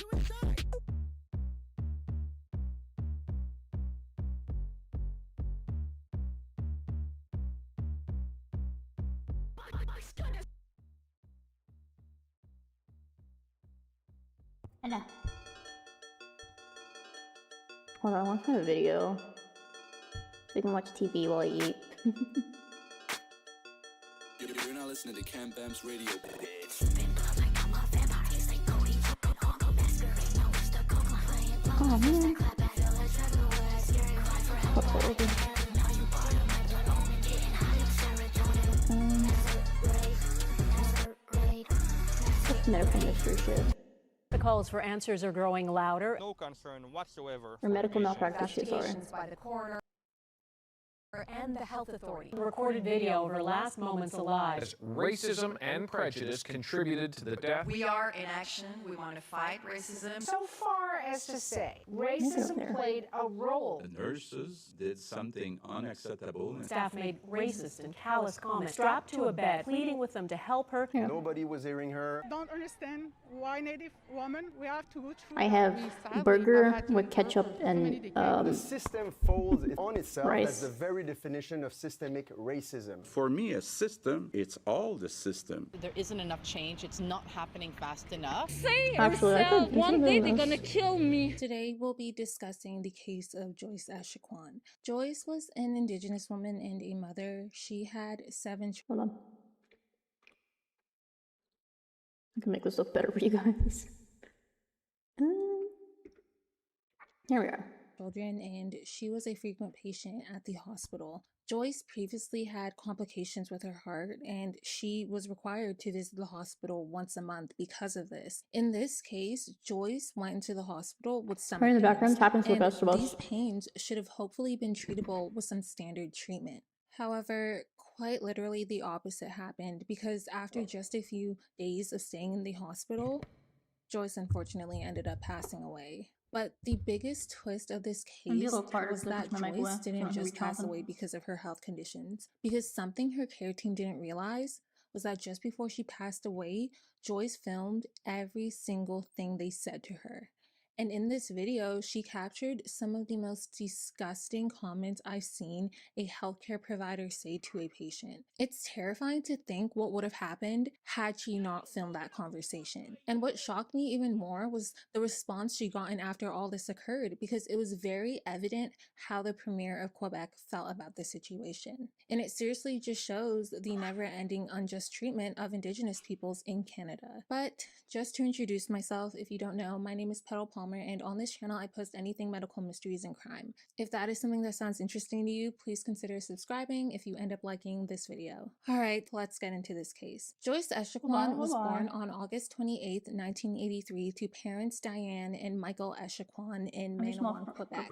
Hello. Hold on, I want to find a video so we can watch TV while I eat. You're not listening to Cam Bam's radio, bitch. Oh man. What's that looking? What's medical mystery shit? The calls for answers are growing louder. No concern whatsoever. Or medical malpractice shit, sorry. Investigations by the coroner and the health authority. Recorded video of her last moments alive. As racism and prejudice contributed to the death. We are in action. We want to fight racism. So far as to say, racism played a role. The nurses did something unacceptable. Staff made racist and callous comments, strapped to a bed, pleading with them to help her. Yeah. Nobody was hearing her. Don't understand why Native women we have to go through. I have burger with ketchup and The system folds on itself rice. as the very definition of systemic racism. For me, a system, it's all the system. There isn't enough change. It's not happening fast enough. Actually, I could one day they're consider gonna this. kill me. Today we'll be discussing the case of Joyce Ashaquan. Joyce was an Indigenous woman and a mother. She had 7 Hold on. I can make this look better for you guys. Here we are. children, and she was a frequent patient at the hospital. Joyce previously had complications with her heart, and she was required to visit the hospital once a month because of this. In this case, Joyce went into the hospital with stomach Sorry, in the background pains, happens to the and best of us. these pains should have hopefully been treatable with some standard treatment. However, quite literally the opposite happened, because after just a few days of staying in the hospital, Joyce unfortunately ended up passing away. But the biggest twist of this case was that Joyce didn't just pass away because of her health conditions, because something her care team didn't realize was that just before she passed away, Joyce filmed every single thing they said to her. And in this video, she captured some of the most disgusting comments I've seen a healthcare provider say to a patient. It's terrifying to think what would have happened had she not filmed that conversation. And what shocked me even more was the response she gotten after all this occurred, because it was very evident how the Premier of Quebec felt about the situation. And it seriously just shows the never-ending unjust treatment of Indigenous peoples in Canada. But just to introduce myself, if you don't know, my name is Petal Palmer, and on this channel I post anything medical mysteries and crime. If that is something that sounds interesting to you, please consider subscribing if you end up liking this video. Alright, let's get into this case. Joyce Echaquan was born on August 28, 1983 to parents Diane and Michael Echaquan in Manawan, Quebec.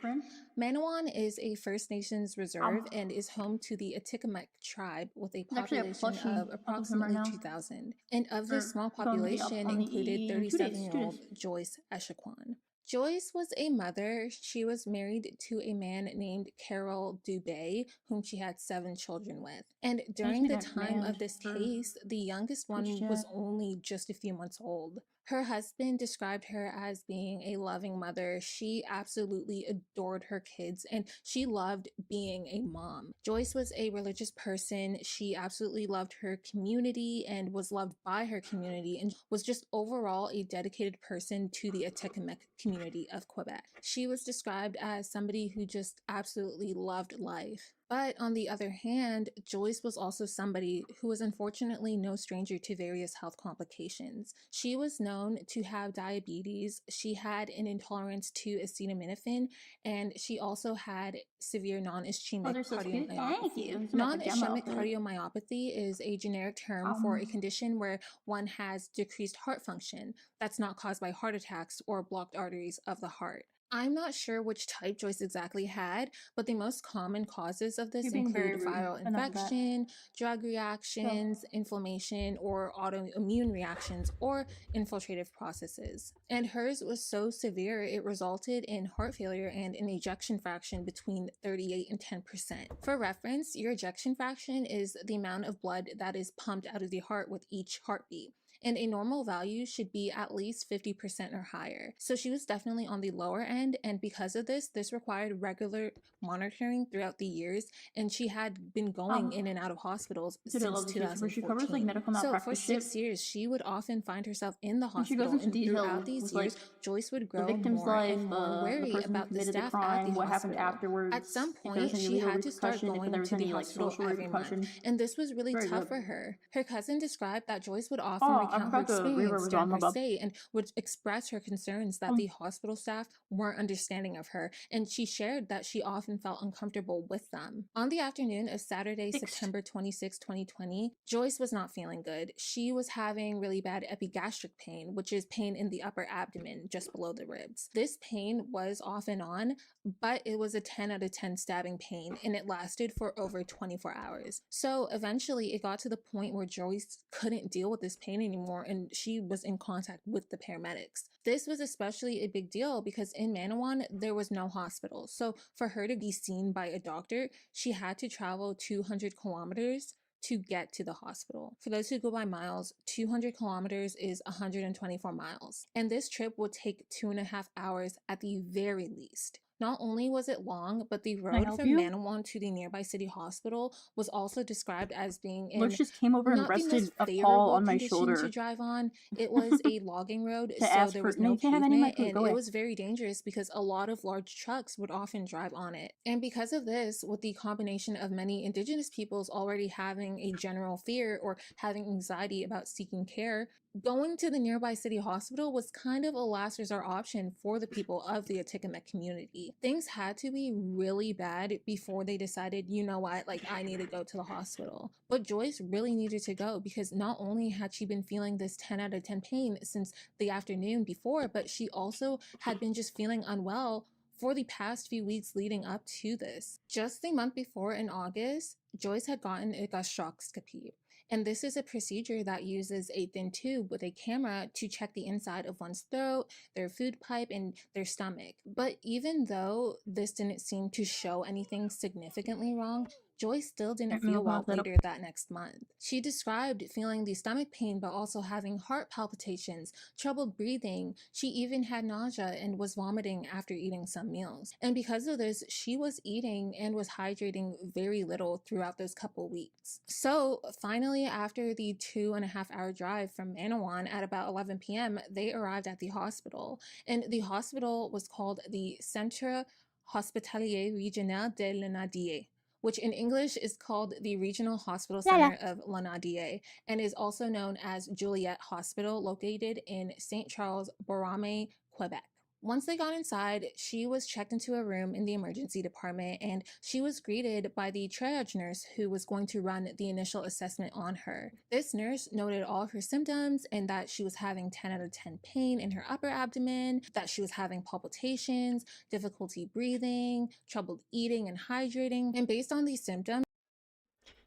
Manawan is a First Nations reserve and is home to the Atikamekw tribe with a population of approximately 2,000. And of this small population included 37-year-old Joyce Echaquan. Joyce was a mother. She was married to a man named Carol Dubé, whom she had 7 children with. And during the time of this case, the youngest one was only just a few months old. Her husband described her as being a loving mother. She absolutely adored her kids and she loved being a mom. Joyce was a religious person. She absolutely loved her community and was loved by her community, and was just overall a dedicated person to the Atikamekw community of Quebec. She was described as somebody who just absolutely loved life. But on the other hand, Joyce was also somebody who was unfortunately no stranger to various health complications. She was known to have diabetes, she had an intolerance to acetaminophen, and she also had severe non-ischemic cardiomyopathy. Non-ischemic cardiomyopathy is a generic term for a condition where one has decreased heart function that's not caused by heart attacks or blocked arteries of the heart. I'm not sure which type Joyce exactly had, but the most common causes of this include viral infection, drug reactions, inflammation, or autoimmune reactions, or infiltrative processes. And hers was so severe it resulted in heart failure and an ejection fraction between 38 and 10%. For reference, your ejection fraction is the amount of blood that is pumped out of the heart with each heartbeat, and a normal value should be at least 50% or higher. So she was definitely on the lower end, and because of this required regular monitoring throughout the years, and she had been going in and out of hospitals since 2014. So for 6 years, she would often find herself in the hospital, and throughout these years, Joyce would grow more and more wary about the staff at the hospital. At some point, she had to start going to the hospital every month, and this was really tough for her. Her cousin described that Joyce would often recount her experience during her stay and would express her concerns that the hospital staff weren't understanding of her, and she shared that she often felt uncomfortable with them. On the afternoon of Saturday, September 26, 2020, Joyce was not feeling good. She was having really bad epigastric pain, which is pain in the upper abdomen, just below the ribs. This pain was off and on, but it was a 10 out of 10 stabbing pain, and it lasted for over 24 hours. So eventually it got to the point where Joyce couldn't deal with this pain anymore, and she was in contact with the paramedics. This was especially a big deal because in Manawan, there was no hospital. So for her to be seen by a doctor, she had to travel 200 kilometers to get to the hospital. For those who go by miles, 200 kilometers is 124 miles. And this trip would take 2.5 hours at the very least. Not only was it long, but the road from Manawan to the nearby city hospital was also described as being in Lurch just came over and rested a paw on my shoulder to drive on. It was a logging road, so there was no pavement, and it was very dangerous because a lot of large trucks would often drive on it. And because of this, with the combination of many Indigenous peoples already having a general fear or having anxiety about seeking care, going to the nearby city hospital was kind of a last resort option for the people of the Atikamekw community. Things had to be really bad before they decided, you know what, like, I need to go to the hospital. But Joyce really needed to go because not only had she been feeling this 10 out of 10 pain since the afternoon before, but she also had been just feeling unwell for the past few weeks leading up to this. Just the month before in August, Joyce had gotten a gastroscopy. And this is a procedure that uses a thin tube with a camera to check the inside of one's throat, their food pipe, and their stomach. But even though this didn't seem to show anything significantly wrong, Joy still didn't feel well later that next month. She described feeling the stomach pain but also having heart palpitations, troubled breathing. She even had nausea and was vomiting after eating some meals. And because of this, she was eating and was hydrating very little throughout those couple weeks. So finally, after the 2.5-hour drive from Manawan at about 11 p.m., they arrived at the hospital. And the hospital was called the Centre Hospitalier Régional de l'Anadier, which in English is called the Regional Hospital Center of Lanaudier, and is also known as Juliette Hospital, located in St. Charles, Borromée, Quebec. Once they got inside, she was checked into a room in the emergency department, and she was greeted by the triage nurse who was going to run the initial assessment on her. This nurse noted all of her symptoms and that she was having 10 out of 10 pain in her upper abdomen, that she was having palpitations, difficulty breathing, troubled eating and hydrating, and based on these symptoms...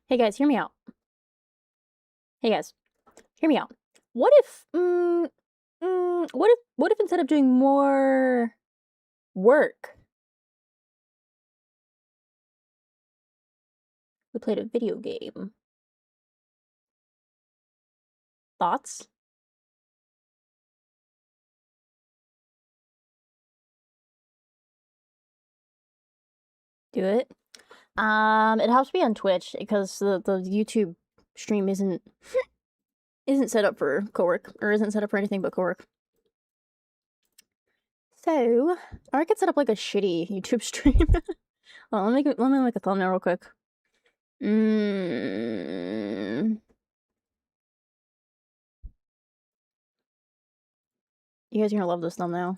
Hey guys, hear me out. Hey guys, hear me out. What if, what if instead of doing more work, we played a video game? Thoughts? Do it. It has to be on Twitch because the YouTube stream isn't set up for Cowork, or isn't set up for anything but Cowork. So, or I could set up like a shitty YouTube stream. Well, let me make a thumbnail real quick. You guys are gonna love this thumbnail.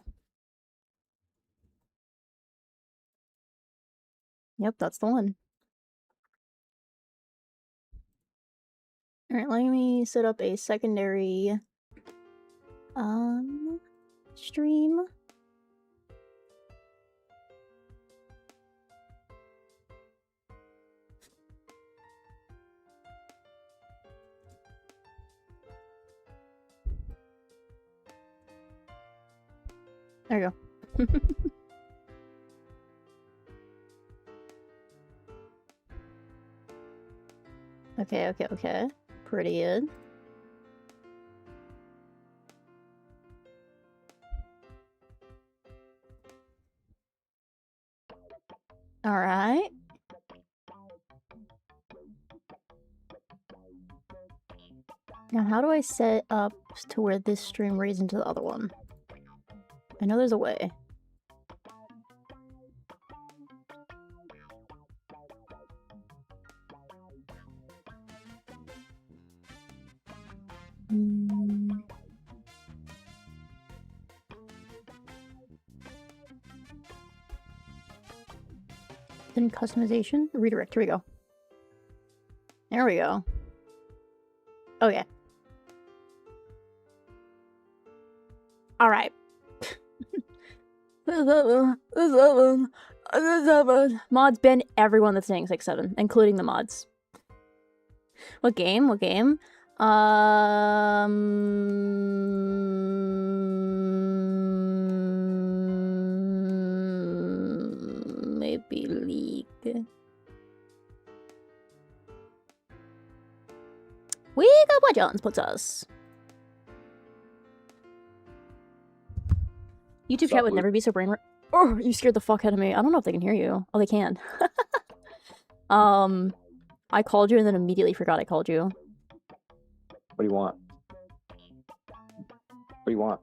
Yep, that's the one. Alright, let me set up a secondary stream. There you go. Okay. Pretty good. Alright. Now, how do I set up to where this stream reads into the other one? I know there's a way. Then customization, redirect. Here we go. There we go. Okay. All right. Mods ban everyone that's saying 6-7, including the mods. What game? What game? Maybe League. We got what Jones puts us. YouTube chat would never be so brain. Oh, you scared the fuck out of me. I don't know if they can hear you. Oh, they can. I called you and then immediately forgot I called you. What do you want? What do you want?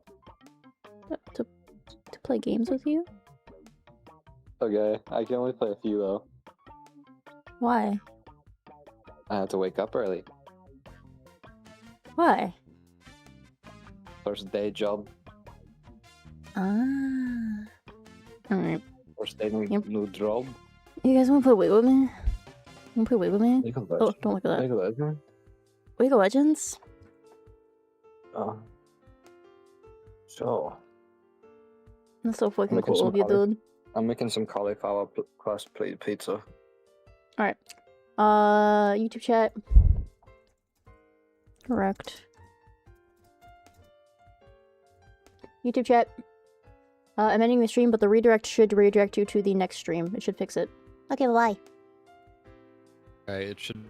To play games with you? Okay, I can only play a few though. Why? I have to wake up early. Why? First day job. Alright. First day new job. You guys wanna play Wait with me? You wanna play Wait with me? League of Oh, Legends. don't look at that. League of Legends? League of Legends? So. That's so fucking Making cool some of you, powder. dude. I'm making some cauliflower crust pizza. Alright. YouTube chat. Correct. YouTube chat. I'm ending the stream, but the redirect should redirect you to the next stream. It should fix it. Okay, bye. Alright, it should